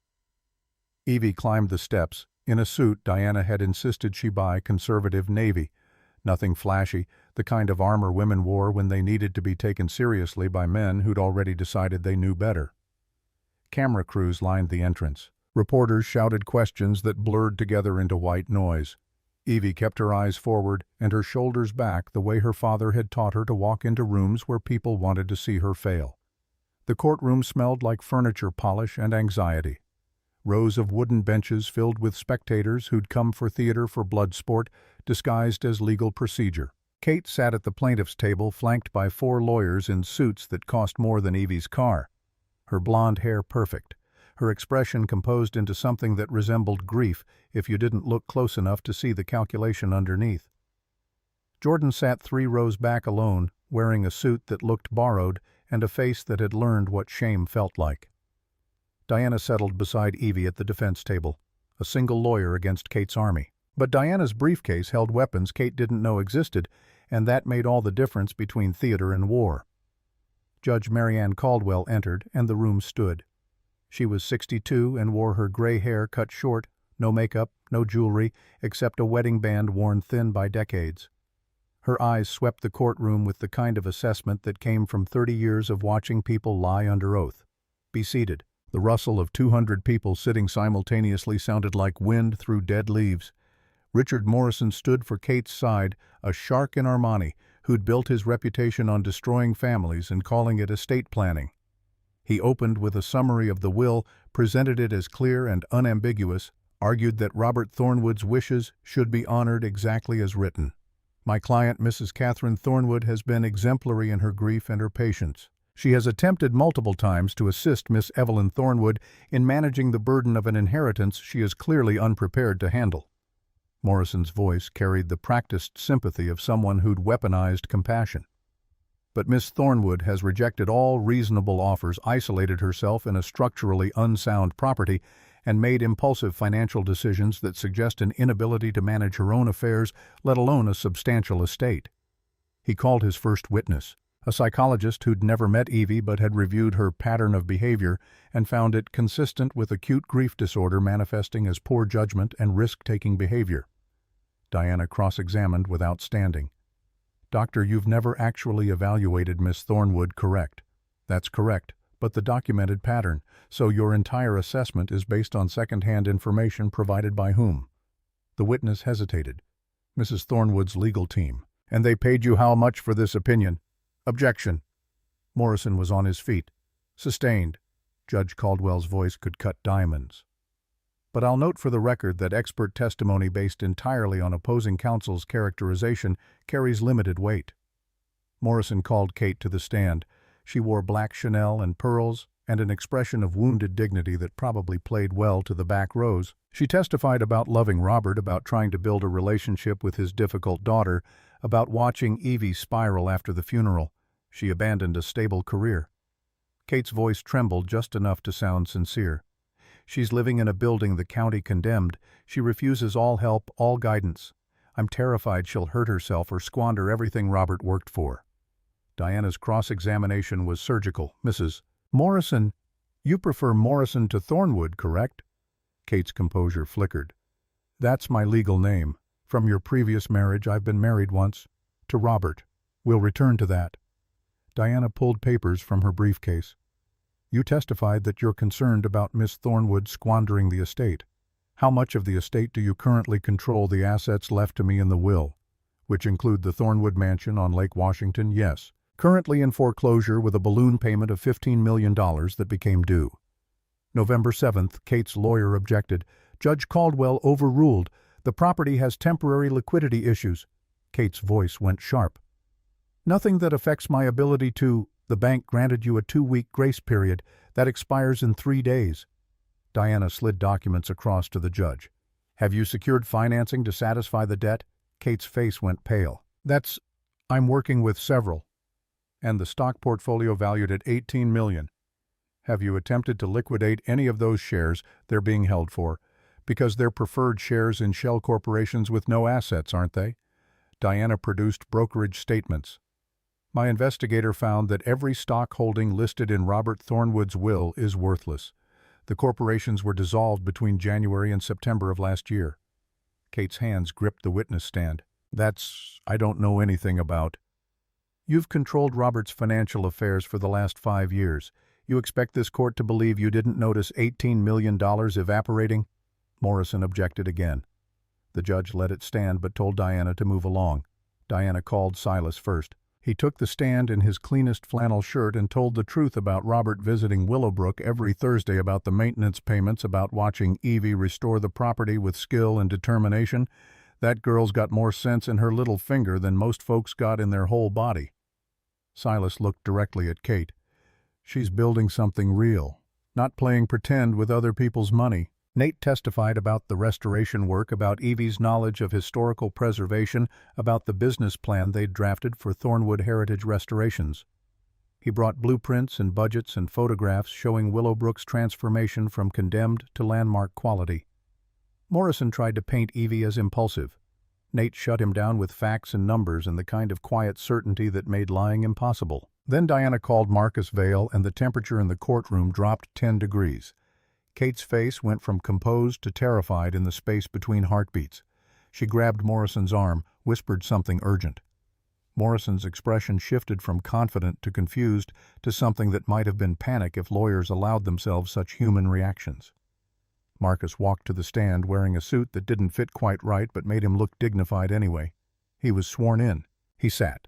[SPEAKER 1] Evie climbed the steps, in a suit Diana had insisted she buy, conservative navy. Nothing flashy, the kind of armor women wore when they needed to be taken seriously by men who'd already decided they knew better. Camera crews lined the entrance. Reporters shouted questions that blurred together into white noise. Evie kept her eyes forward and her shoulders back the way her father had taught her to walk into rooms where people wanted to see her fail. The courtroom smelled like furniture polish and anxiety. Rows of wooden benches filled with spectators who'd come for theater for blood sport, disguised as legal procedure. Kate sat at the plaintiff's table, flanked by 4 lawyers in suits that cost more than Evie's car. Her blonde hair perfect, her expression composed into something that resembled grief if you didn't look close enough to see the calculation underneath. Jordan sat 3 rows back alone, wearing a suit that looked borrowed and a face that had learned what shame felt like. Diana settled beside Evie at the defense table, a single lawyer against Kate's army. But Diana's briefcase held weapons Kate didn't know existed, and that made all the difference between theater and war. Judge Marianne Caldwell entered, and the room stood. She was 62 and wore her gray hair cut short, no makeup, no jewelry, except a wedding band worn thin by decades. Her eyes swept the courtroom with the kind of assessment that came from 30 years of watching people lie under oath. Be seated. The rustle of 200 people sitting simultaneously sounded like wind through dead leaves. Richard Morrison stood for Kate's side, a shark in Armani, who'd built his reputation on destroying families and calling it estate planning. He opened with a summary of the will, presented it as clear and unambiguous, argued that Robert Thornwood's wishes should be honored exactly as written. My client, Mrs. Catherine Thornwood, has been exemplary in her grief and her patience. She has attempted multiple times to assist Miss Evelyn Thornwood in managing the burden of an inheritance she is clearly unprepared to handle. Morrison's voice carried the practiced sympathy of someone who'd weaponized compassion. But Miss Thornwood has rejected all reasonable offers, isolated herself in a structurally unsound property, and made impulsive financial decisions that suggest an inability to manage her own affairs, let alone a substantial estate. He called his first witness, a psychologist who'd never met Evie but had reviewed her pattern of behavior and found it consistent with acute grief disorder manifesting as poor judgment and risk-taking behavior. Diana cross-examined without standing. Doctor, you've never actually evaluated Miss Thornwood, correct? That's correct. but the documented pattern, so your entire assessment is based on second-hand information provided by whom? The witness hesitated. Mrs. Thornwood's legal team. And they paid you how much for this opinion? Objection. Morrison was on his feet. Sustained. Judge Caldwell's voice could cut diamonds. But I'll note for the record that expert testimony based entirely on opposing counsel's characterization carries limited weight. Morrison called Kate to the stand. She wore black Chanel and pearls, and an expression of wounded dignity that probably played well to the back rows. She testified about loving Robert, about trying to build a relationship with his difficult daughter, about watching Evie spiral after the funeral. She abandoned a stable career. Kate's voice trembled just enough to sound sincere. She's living in a building the county condemned. She refuses all help, all guidance. I'm terrified she'll hurt herself or squander everything Robert worked for. Diana's cross-examination was surgical. Mrs. Morrison, you prefer Morrison to Thornwood, correct? Kate's composure flickered. That's my legal name. From your previous marriage, I've been married once. To Robert. We'll return to that. Diana pulled papers from her briefcase. You testified that you're concerned about Miss Thornwood squandering the estate. How much of the estate do you currently control the assets left to me in the will, which include the Thornwood mansion on Lake Washington? Yes. Currently in foreclosure with a balloon payment of $15 million that became due. November 7th, Kate's lawyer objected. Judge Caldwell overruled. The property has temporary liquidity issues. Kate's voice went sharp. Nothing that affects my ability to. The bank granted you a 2-week grace period. That expires in 3 days. Diana slid documents across to the judge. Have you secured financing to satisfy the debt? Kate's face went pale. I'm working with several. And the stock portfolio valued at $18 million. Have you attempted to liquidate any of those shares they're being held for? Because they're preferred shares in shell corporations with no assets, aren't they? Diana produced brokerage statements. My investigator found that every stock holding listed in Robert Thornwood's will is worthless. The corporations were dissolved between January and September of last year. Kate's hands gripped the witness stand. I don't know anything about. You've controlled Robert's financial affairs for the last 5 years. You expect this court to believe you didn't notice $18 million evaporating? Morrison objected again. The judge let it stand but told Diana to move along. Diana called Silas first. He took the stand in his cleanest flannel shirt and told the truth about Robert visiting Willowbrook every Thursday, about the maintenance payments, about watching Evie restore the property with skill and determination. That girl's got more sense in her little finger than most folks got in their whole body. Silas looked directly at Kate. She's building something real, not playing pretend with other people's money. Nate testified about the restoration work, about Evie's knowledge of historical preservation, about the business plan they'd drafted for Thornwood Heritage Restorations. He brought blueprints and budgets and photographs showing Willowbrook's transformation from condemned to landmark quality. Morrison tried to paint Evie as impulsive. Nate shut him down with facts and numbers and the kind of quiet certainty that made lying impossible. Then Diana called Marcus Vale, and the temperature in the courtroom dropped 10 degrees. Kate's face went from composed to terrified in the space between heartbeats. She grabbed Morrison's arm, whispered something urgent. Morrison's expression shifted from confident to confused to something that might have been panic if lawyers allowed themselves such human reactions. Marcus walked to the stand wearing a suit that didn't fit quite right but made him look dignified anyway. He was sworn in. He sat.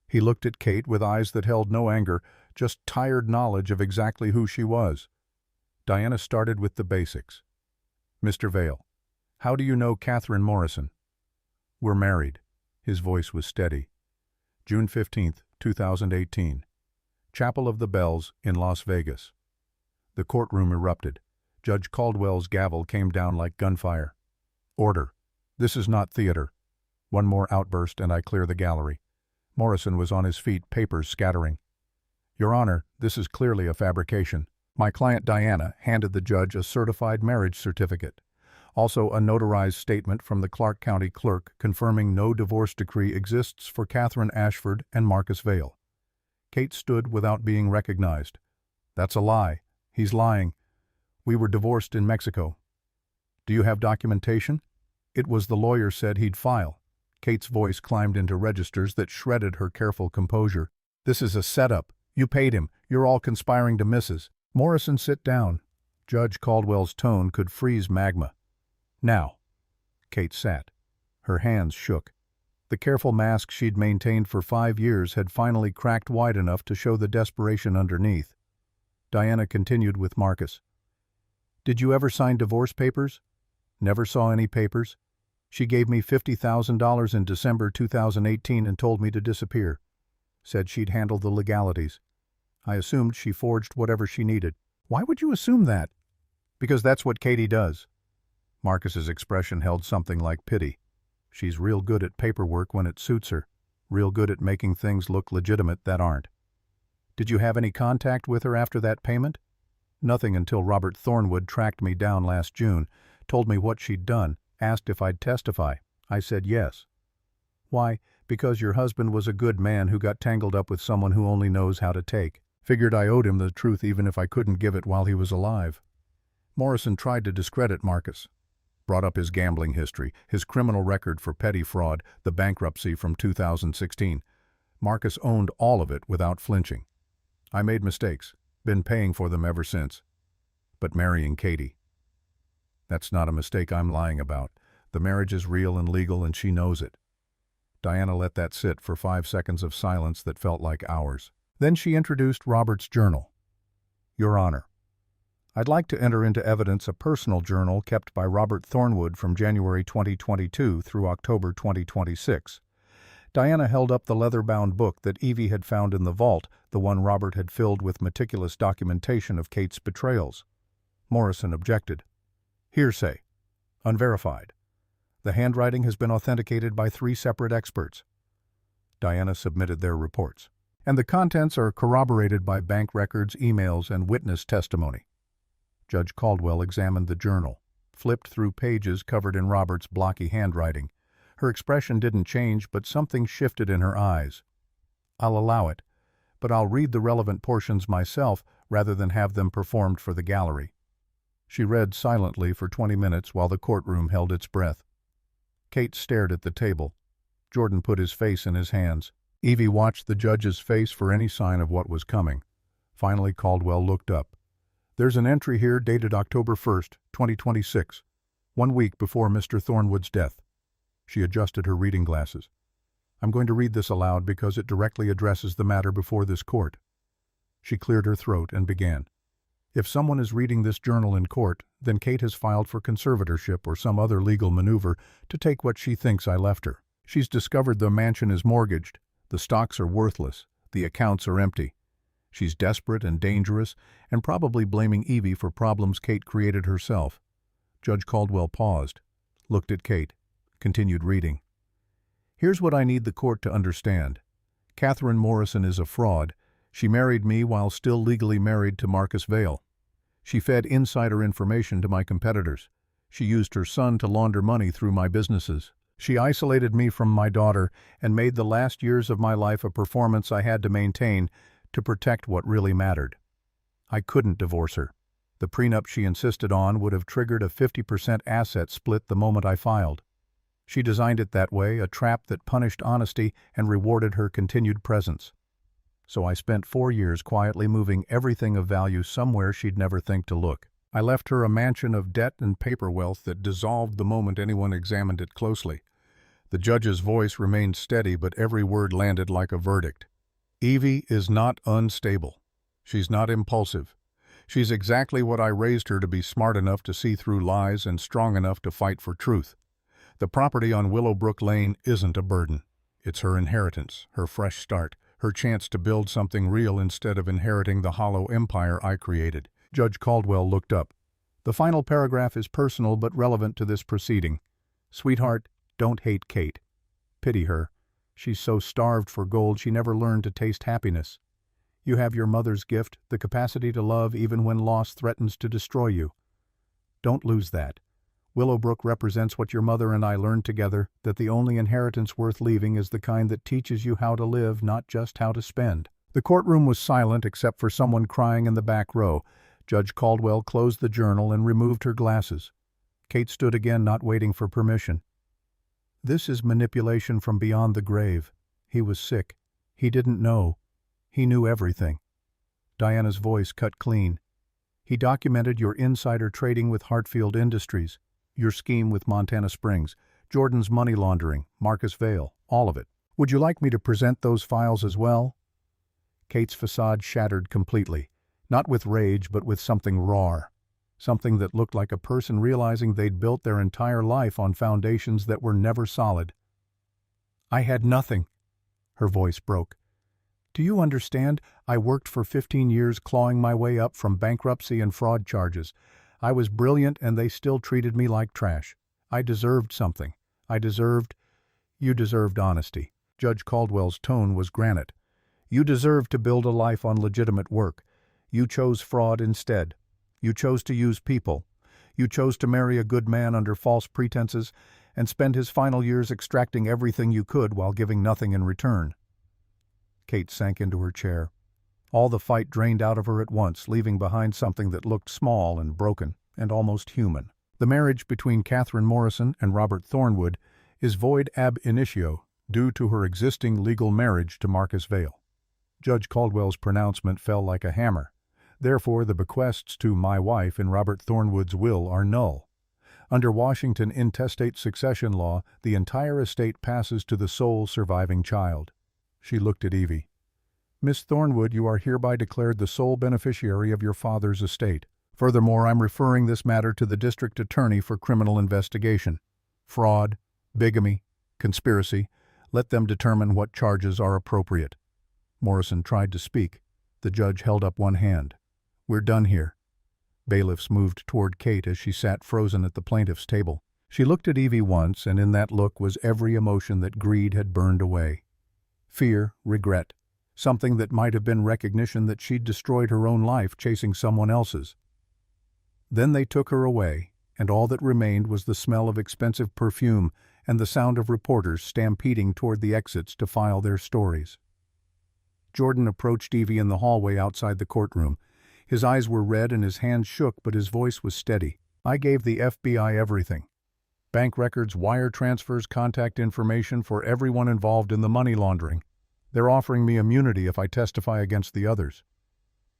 [SPEAKER 1] He looked at Kate with eyes that held no anger, just tired knowledge of exactly who she was. Diana started with the basics. Mr. Vale, how do you know Catherine Morrison? We're married. His voice was steady. June 15th, 2018. Chapel of the Bells in Las Vegas. The courtroom erupted. Judge Caldwell's gavel came down like gunfire. Order. This is not theater. One more outburst and I clear the gallery. Morrison was on his feet, papers scattering. Your Honor, this is clearly a fabrication. My client Diana handed the judge a certified marriage certificate. Also a notarized statement from the Clark County clerk confirming no divorce decree exists for Catherine Ashford and Marcus Vale. Kate stood without being recognized. That's a lie. He's lying. We were divorced in Mexico. Do you have documentation? It was the lawyer said he'd file. Kate's voice climbed into registers that shredded her careful composure. This is a setup. You paid him. You're all conspiring to Mrs. Morrison, sit down. Judge Caldwell's tone could freeze magma. Now. Kate sat. Her hands shook. The careful mask she'd maintained for 5 years had finally cracked wide enough to show the desperation underneath. Diana continued with Marcus. Did you ever sign divorce papers? Never saw any papers. She gave me $50,000 in December 2018 and told me to disappear. Said she'd handle the legalities. I assumed she forged whatever she needed. Why would you assume that? Because that's what Katie does. Marcus's expression held something like pity. She's real good at paperwork when it suits her. Real good at making things look legitimate that aren't. Did you have any contact with her after that payment? Nothing until Robert Thornwood tracked me down last June, told me what she'd done, asked if I'd testify. I said yes. Why? Because your husband was a good man who got tangled up with someone who only knows how to take. Figured I owed him the truth even if I couldn't give it while he was alive. Morrison tried to discredit Marcus. Brought up his gambling history, his criminal record for petty fraud, the bankruptcy from 2016. Marcus owned all of it without flinching. I made mistakes, been paying for them ever since. But marrying Katie. That's not a mistake I'm lying about. The marriage is real and legal and she knows it. Diana let that sit for 5 seconds of silence that felt like hours. Then she introduced Robert's journal. Your Honor, I'd like to enter into evidence a personal journal kept by Robert Thornwood from January 2022 through October 2026. Diana held up the leather-bound book that Evie had found in the vault, the one Robert had filled with meticulous documentation of Kate's betrayals. Morrison objected. Hearsay. Unverified. The handwriting has been authenticated by 3 separate experts. Diana submitted their reports. And the contents are corroborated by bank records, emails, and witness testimony. Judge Caldwell examined the journal, flipped through pages covered in Robert's blocky handwriting. Her expression didn't change, but something shifted in her eyes. I'll allow it, but I'll read the relevant portions myself rather than have them performed for the gallery. She read silently for 20 minutes while the courtroom held its breath. Kate stared at the table. Jordan put his face in his hands. Evie watched the judge's face for any sign of what was coming. Finally, Caldwell looked up. There's an entry here dated October 1st, 2026, 1 week before Mr. Thornwood's death. She adjusted her reading glasses. I'm going to read this aloud because it directly addresses the matter before this court. She cleared her throat and began. If someone is reading this journal in court, then Kate has filed for conservatorship or some other legal maneuver to take what she thinks I left her. She's discovered the mansion is mortgaged, the stocks are worthless, the accounts are empty. She's desperate and dangerous and probably blaming Evie for problems Kate created herself. Judge Caldwell paused, looked at Kate, continued reading. Here's what I need the court to understand. Catherine Morrison is a fraud. She married me while still legally married to Marcus Vale. She fed insider information to my competitors. She used her son to launder money through my businesses. She isolated me from my daughter and made the last years of my life a performance I had to maintain to protect what really mattered. I couldn't divorce her. The prenup she insisted on would have triggered a 50% asset split the moment I filed. She designed it that way, a trap that punished honesty and rewarded her continued presence. So I spent 4 years quietly moving everything of value somewhere she'd never think to look. I left her a mansion of debt and paper wealth that dissolved the moment anyone examined it closely. The judge's voice remained steady, but every word landed like a verdict. Evie is not unstable. She's not impulsive. She's exactly what I raised her to be, smart enough to see through lies and strong enough to fight for truth. The property on Willowbrook Lane isn't a burden. It's her inheritance, her fresh start, her chance to build something real instead of inheriting the hollow empire I created. Judge Caldwell looked up. The final paragraph is personal but relevant to this proceeding. Sweetheart, don't hate Kate. Pity her. She's so starved for gold she never learned to taste happiness. You have your mother's gift, the capacity to love even when loss threatens to destroy you. Don't lose that. Willowbrook represents what your mother and I learned together, that the only inheritance worth leaving is the kind that teaches you how to live, not just how to spend. The courtroom was silent except for someone crying in the back row. Judge Caldwell closed the journal and removed her glasses. Kate stood again, not waiting for permission. This is manipulation from beyond the grave. He was sick. He didn't know. He knew everything. Diana's voice cut clean. "He documented your insider trading with Hartfield Industries, your scheme with Montana Springs, Jordan's money laundering, Marcus Vale, all of it. Would you like me to present those files as well?" Kate's facade shattered completely, not with rage but with something raw. Something that looked like a person realizing they'd built their entire life on foundations that were never solid. "I had nothing." Her voice broke. "Do you understand? I worked for 15 years clawing my way up from bankruptcy and fraud charges. I was brilliant and they still treated me like trash. I deserved something. You deserved honesty." Judge Caldwell's tone was granite. "You deserved to build a life on legitimate work. You chose fraud instead. You chose to use people. You chose to marry a good man under false pretenses and spend his final years extracting everything you could while giving nothing in return." Kate sank into her chair. All the fight drained out of her at once, leaving behind something that looked small and broken and almost human. The marriage between Catherine Morrison and Robert Thornwood is void ab initio due to her existing legal marriage to Marcus Vale. Judge Caldwell's pronouncement fell like a hammer. Therefore, the bequests to my wife in Robert Thornwood's will are null. Under Washington intestate succession law, the entire estate passes to the sole surviving child. She looked at Evie. "Miss Thornwood, you are hereby declared the sole beneficiary of your father's estate. Furthermore, I'm referring this matter to the district attorney for criminal investigation. Fraud, bigamy, conspiracy, let them determine what charges are appropriate." Morrison tried to speak. The judge held up one hand. "We're done here." Bailiffs moved toward Kate as she sat frozen at the plaintiff's table. She looked at Evie once, and in that look was every emotion that greed had burned away. Fear, regret, something that might have been recognition that she'd destroyed her own life chasing someone else's. Then they took her away, and all that remained was the smell of expensive perfume and the sound of reporters stampeding toward the exits to file their stories. Jordan approached Evie in the hallway outside the courtroom. His eyes were red and his hands shook, but his voice was steady. "I gave the FBI everything. Bank records, wire transfers, contact information for everyone involved in the money laundering. They're offering me immunity if I testify against the others."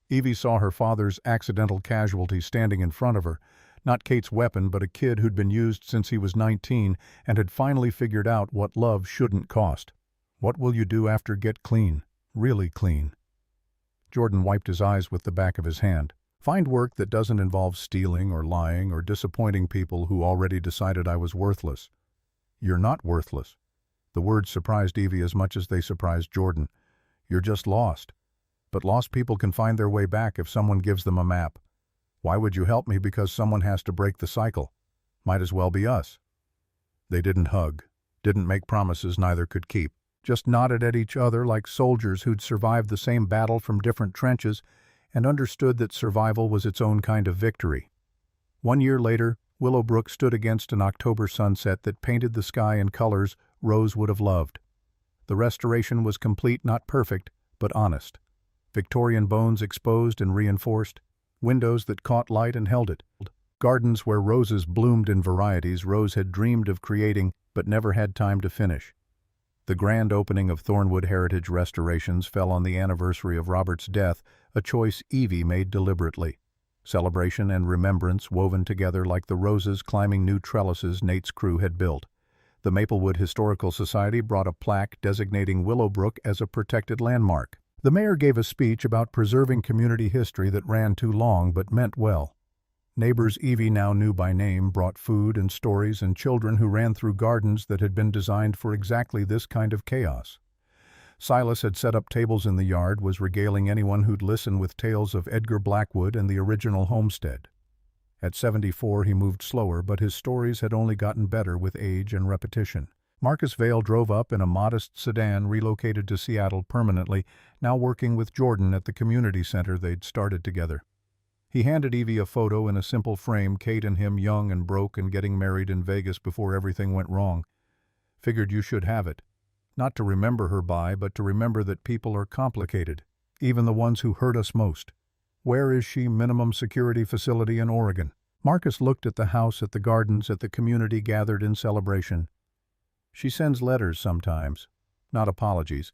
[SPEAKER 1] Evie saw her father's accidental casualty standing in front of her, not Kate's weapon but a kid who'd been used since he was 19 and had finally figured out what love shouldn't cost. "What will you do after get clean? Really clean?" Jordan wiped his eyes with the back of his hand. "Find work that doesn't involve stealing or lying or disappointing people who already decided I was worthless." "You're not worthless." The words surprised Evie as much as they surprised Jordan. "You're just lost. But lost people can find their way back if someone gives them a map. Why would you help me because someone has to break the cycle? Might as well be us." They didn't hug, didn't make promises neither could keep. Just nodded at each other like soldiers who'd survived the same battle from different trenches and understood that survival was its own kind of victory. 1 year later, Willowbrook stood against an October sunset that painted the sky in colors Rose would have loved. The restoration was complete, not perfect, but honest. Victorian bones exposed and reinforced, windows that caught light and held it, gardens where roses bloomed in varieties Rose had dreamed of creating but never had time to finish. The grand opening of Thornwood Heritage Restorations fell on the anniversary of Robert's death, a choice Evie made deliberately. Celebration and remembrance woven together like the roses climbing new trellises Nate's crew had built. The Maplewood Historical Society brought a plaque designating Willowbrook as a protected landmark. The mayor gave a speech about preserving community history that ran too long but meant well. Neighbors Evie now knew by name brought food and stories and children who ran through gardens that had been designed for exactly this kind of chaos. Silas had set up tables in the yard, was regaling anyone who'd listen with tales of Edgar Blackwood and the original homestead. At 74 he moved slower, but his stories had only gotten better with age and repetition. Marcus Vale drove up in a modest sedan relocated to Seattle permanently, now working with Jordan at the community center they'd started together. He handed Evie a photo in a simple frame, Kate and him young and broke and getting married in Vegas before everything went wrong. "Figured you should have it. Not to remember her by, but to remember that people are complicated, even the ones who hurt us most. Where is she? Minimum security facility in Oregon." Marcus looked at the house, at the gardens, at the community gathered in celebration. "She sends letters sometimes. Not apologies.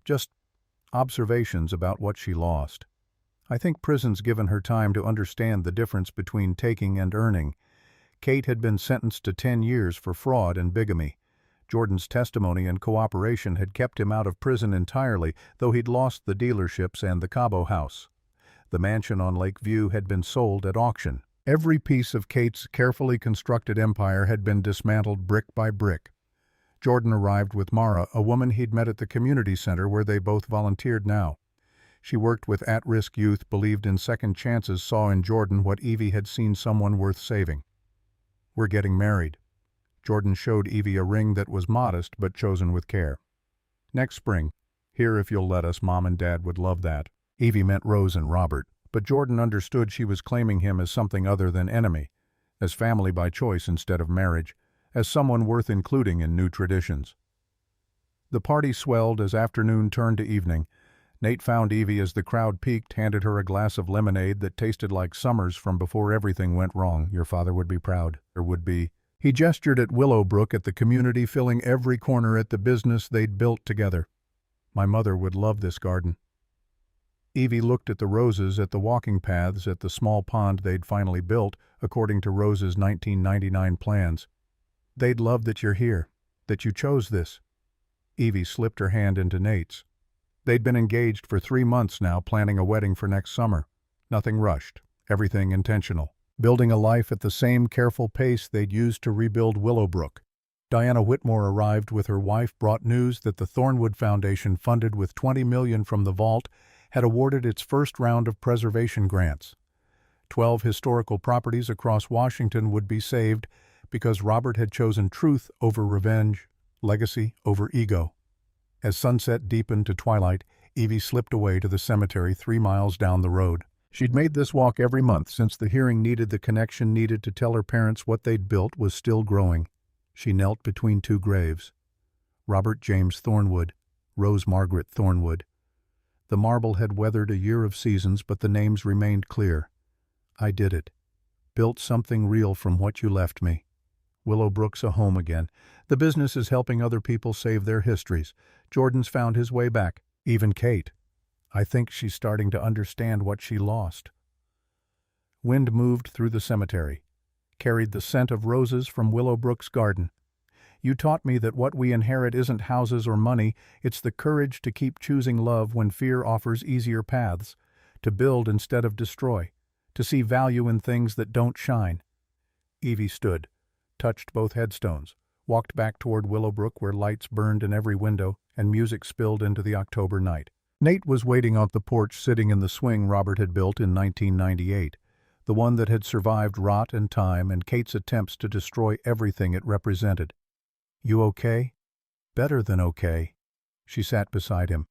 [SPEAKER 1] Just observations about what she lost. I think prison's given her time to understand the difference between taking and earning. Kate had been sentenced to 10 years for fraud and bigamy. Jordan's testimony and cooperation had kept him out of prison entirely, though he'd lost the dealerships and the Cabo house. The mansion on Lake View had been sold at auction. Every piece of Kate's carefully constructed empire had been dismantled brick by brick. Jordan arrived with Mara, a woman he'd met at the community center where they both volunteered now. She worked with at-risk youth, believed in second chances, saw in Jordan what Evie had seen, someone worth saving. "We're getting married." Jordan showed Evie a ring that was modest but chosen with care. "Next spring. Here, if you'll let us, Mom and Dad would love that." Evie meant Rose and Robert, but Jordan understood she was claiming him as something other than enemy, as family by choice instead of marriage, as someone worth including in new traditions. The party swelled as afternoon turned to evening. Nate found Evie as the crowd peaked, handed her a glass of lemonade that tasted like summers from before everything went wrong. "Your father would be proud, or would be." He gestured at Willowbrook, at the community filling every corner, at the business they'd built together. "My mother would love this garden." Evie looked at the roses, at the walking paths, at the small pond they'd finally built, according to Rose's 1999 plans. "They'd love that you're here, that you chose this." Evie slipped her hand into Nate's. They'd been engaged for 3 months now, planning a wedding for next summer. Nothing rushed, everything intentional. Building a life at the same careful pace they'd used to rebuild Willowbrook. Diana Whitmore arrived with her wife, brought news that the Thornwood Foundation, funded with $20 million from the vault, had awarded its first round of preservation grants. 12 historical properties across Washington would be saved because Robert had chosen truth over revenge, legacy over ego. As sunset deepened to twilight, Evie slipped away to the cemetery 3 miles down the road. She'd made this walk every month since the hearing needed the connection needed to tell her parents what they'd built was still growing. She knelt between 2 graves. Robert James Thornwood, Rose Margaret Thornwood. The marble had weathered a year of seasons, but the names remained clear. "I did it. Built something real from what you left me. Willowbrook's a home again. The business is helping other people save their histories. Jordan's found his way back. Even Kate. I think she's starting to understand what she lost." Wind moved through the cemetery, carried the scent of roses from Willowbrook's garden. "You taught me that what we inherit isn't houses or money, it's the courage to keep choosing love when fear offers easier paths, to build instead of destroy, to see value in things that don't shine." Evie stood, touched both headstones, walked back toward Willowbrook where lights burned in every window and music spilled into the October night. Nate was waiting on the porch, sitting in the swing Robert had built in 1998, the one that had survived rot and time and Kate's attempts to destroy everything it represented. "You okay?" "Better than okay." She sat beside him.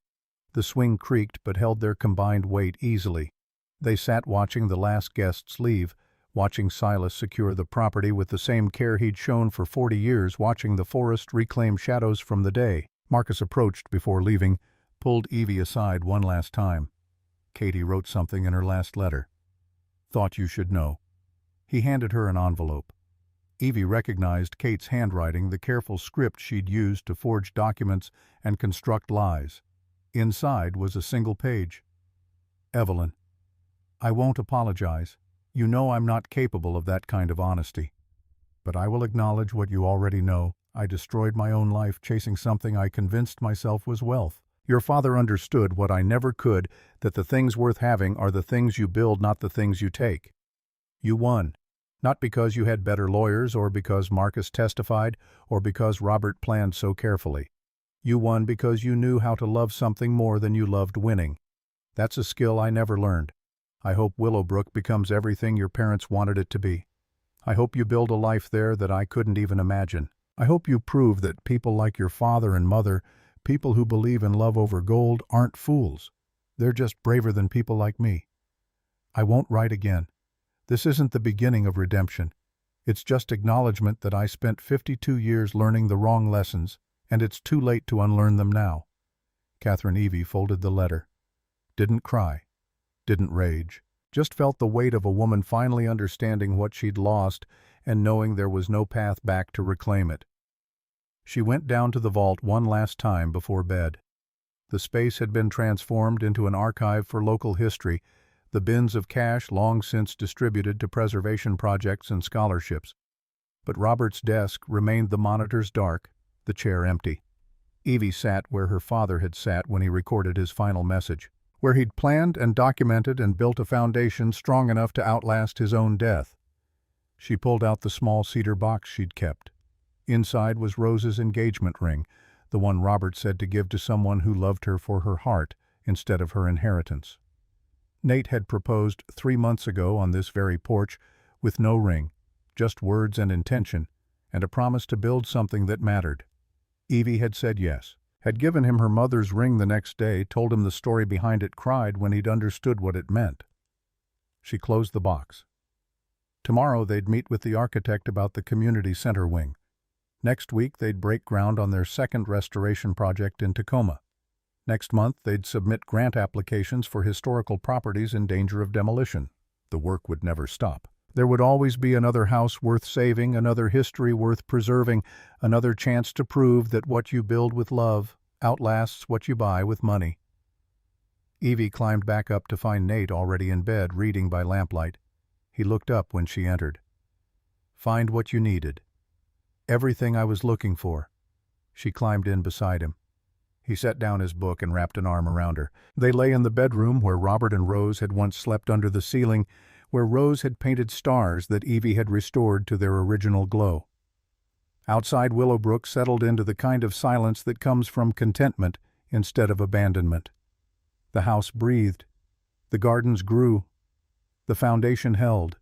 [SPEAKER 1] The swing creaked but held their combined weight easily. They sat watching the last guests leave, watching Silas secure the property with the same care he'd shown for 40 years, watching the forest reclaim shadows from the day. Marcus approached before leaving, pulled Evie aside one last time. "Katie wrote something in her last letter. Thought you should know." He handed her an envelope. Evie recognized Kate's handwriting, the careful script she'd used to forge documents and construct lies. Inside was a single page. "Evelyn, I won't apologize. You know I'm not capable of that kind of honesty. But I will acknowledge what you already know. I destroyed my own life chasing something I convinced myself was wealth. Your father understood what I never could, that the things worth having are the things you build, not the things you take. You won. Not because you had better lawyers, or because Marcus testified, or because Robert planned so carefully. You won because you knew how to love something more than you loved winning. That's a skill I never learned. I hope Willowbrook becomes everything your parents wanted it to be. I hope you build a life there that I couldn't even imagine. I hope you prove that people like your father and mother, people who believe in love over gold, aren't fools. They're just braver than people like me. I won't write again. This isn't the beginning of redemption. It's just acknowledgement that I spent 52 years learning the wrong lessons, and it's too late to unlearn them now." Catherine Evie folded the letter. Didn't cry. Didn't rage. Just felt the weight of a woman finally understanding what she'd lost and knowing there was no path back to reclaim it. She went down to the vault one last time before bed. The space had been transformed into an archive for local history, the bins of cash long since distributed to preservation projects and scholarships. But Robert's desk remained the monitor's dark, the chair empty. Evie sat where her father had sat when he recorded his final message, where he'd planned and documented and built a foundation strong enough to outlast his own death. She pulled out the small cedar box she'd kept. Inside was Rose's engagement ring, the one Robert said to give to someone who loved her for her heart instead of her inheritance. Nate had proposed 3 months ago on this very porch, with no ring, just words and intention, and a promise to build something that mattered. Evie had said yes, had given him her mother's ring the next day, told him the story behind it, cried when he'd understood what it meant. She closed the box. Tomorrow they'd meet with the architect about the community center wing. Next week they'd break ground on their second restoration project in Tacoma. Next month they'd submit grant applications for historical properties in danger of demolition. The work would never stop. There would always be another house worth saving, another history worth preserving, another chance to prove that what you build with love outlasts what you buy with money. Evie climbed back up to find Nate already in bed, reading by lamplight. He looked up when she entered. "Find what you needed." "Everything I was looking for." She climbed in beside him. He set down his book and wrapped an arm around her. They lay in the bedroom where Robert and Rose had once slept under the ceiling, where Rose had painted stars that Evie had restored to their original glow. Outside, Willowbrook settled into the kind of silence that comes from contentment instead of abandonment. The house breathed. The gardens grew. The foundation held.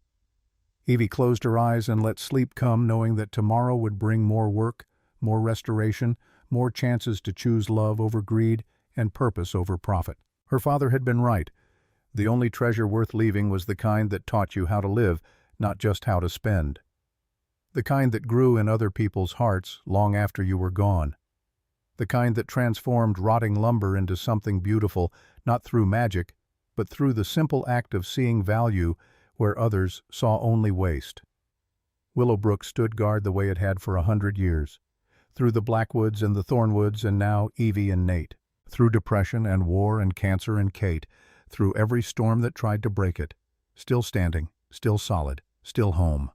[SPEAKER 1] Evie closed her eyes and let sleep come, knowing that tomorrow would bring more work, more restoration, more chances to choose love over greed and purpose over profit. Her father had been right. The only treasure worth leaving was the kind that taught you how to live, not just how to spend. The kind that grew in other people's hearts long after you were gone. The kind that transformed rotting lumber into something beautiful, not through magic, but through the simple act of seeing value where others saw only waste. Willowbrook stood guard the way it had for 100 years. Through the Blackwoods and the Thornwoods, and now Evie and Nate. Through depression and war and cancer and Kate. Through every storm that tried to break it. Still standing, still solid, still home.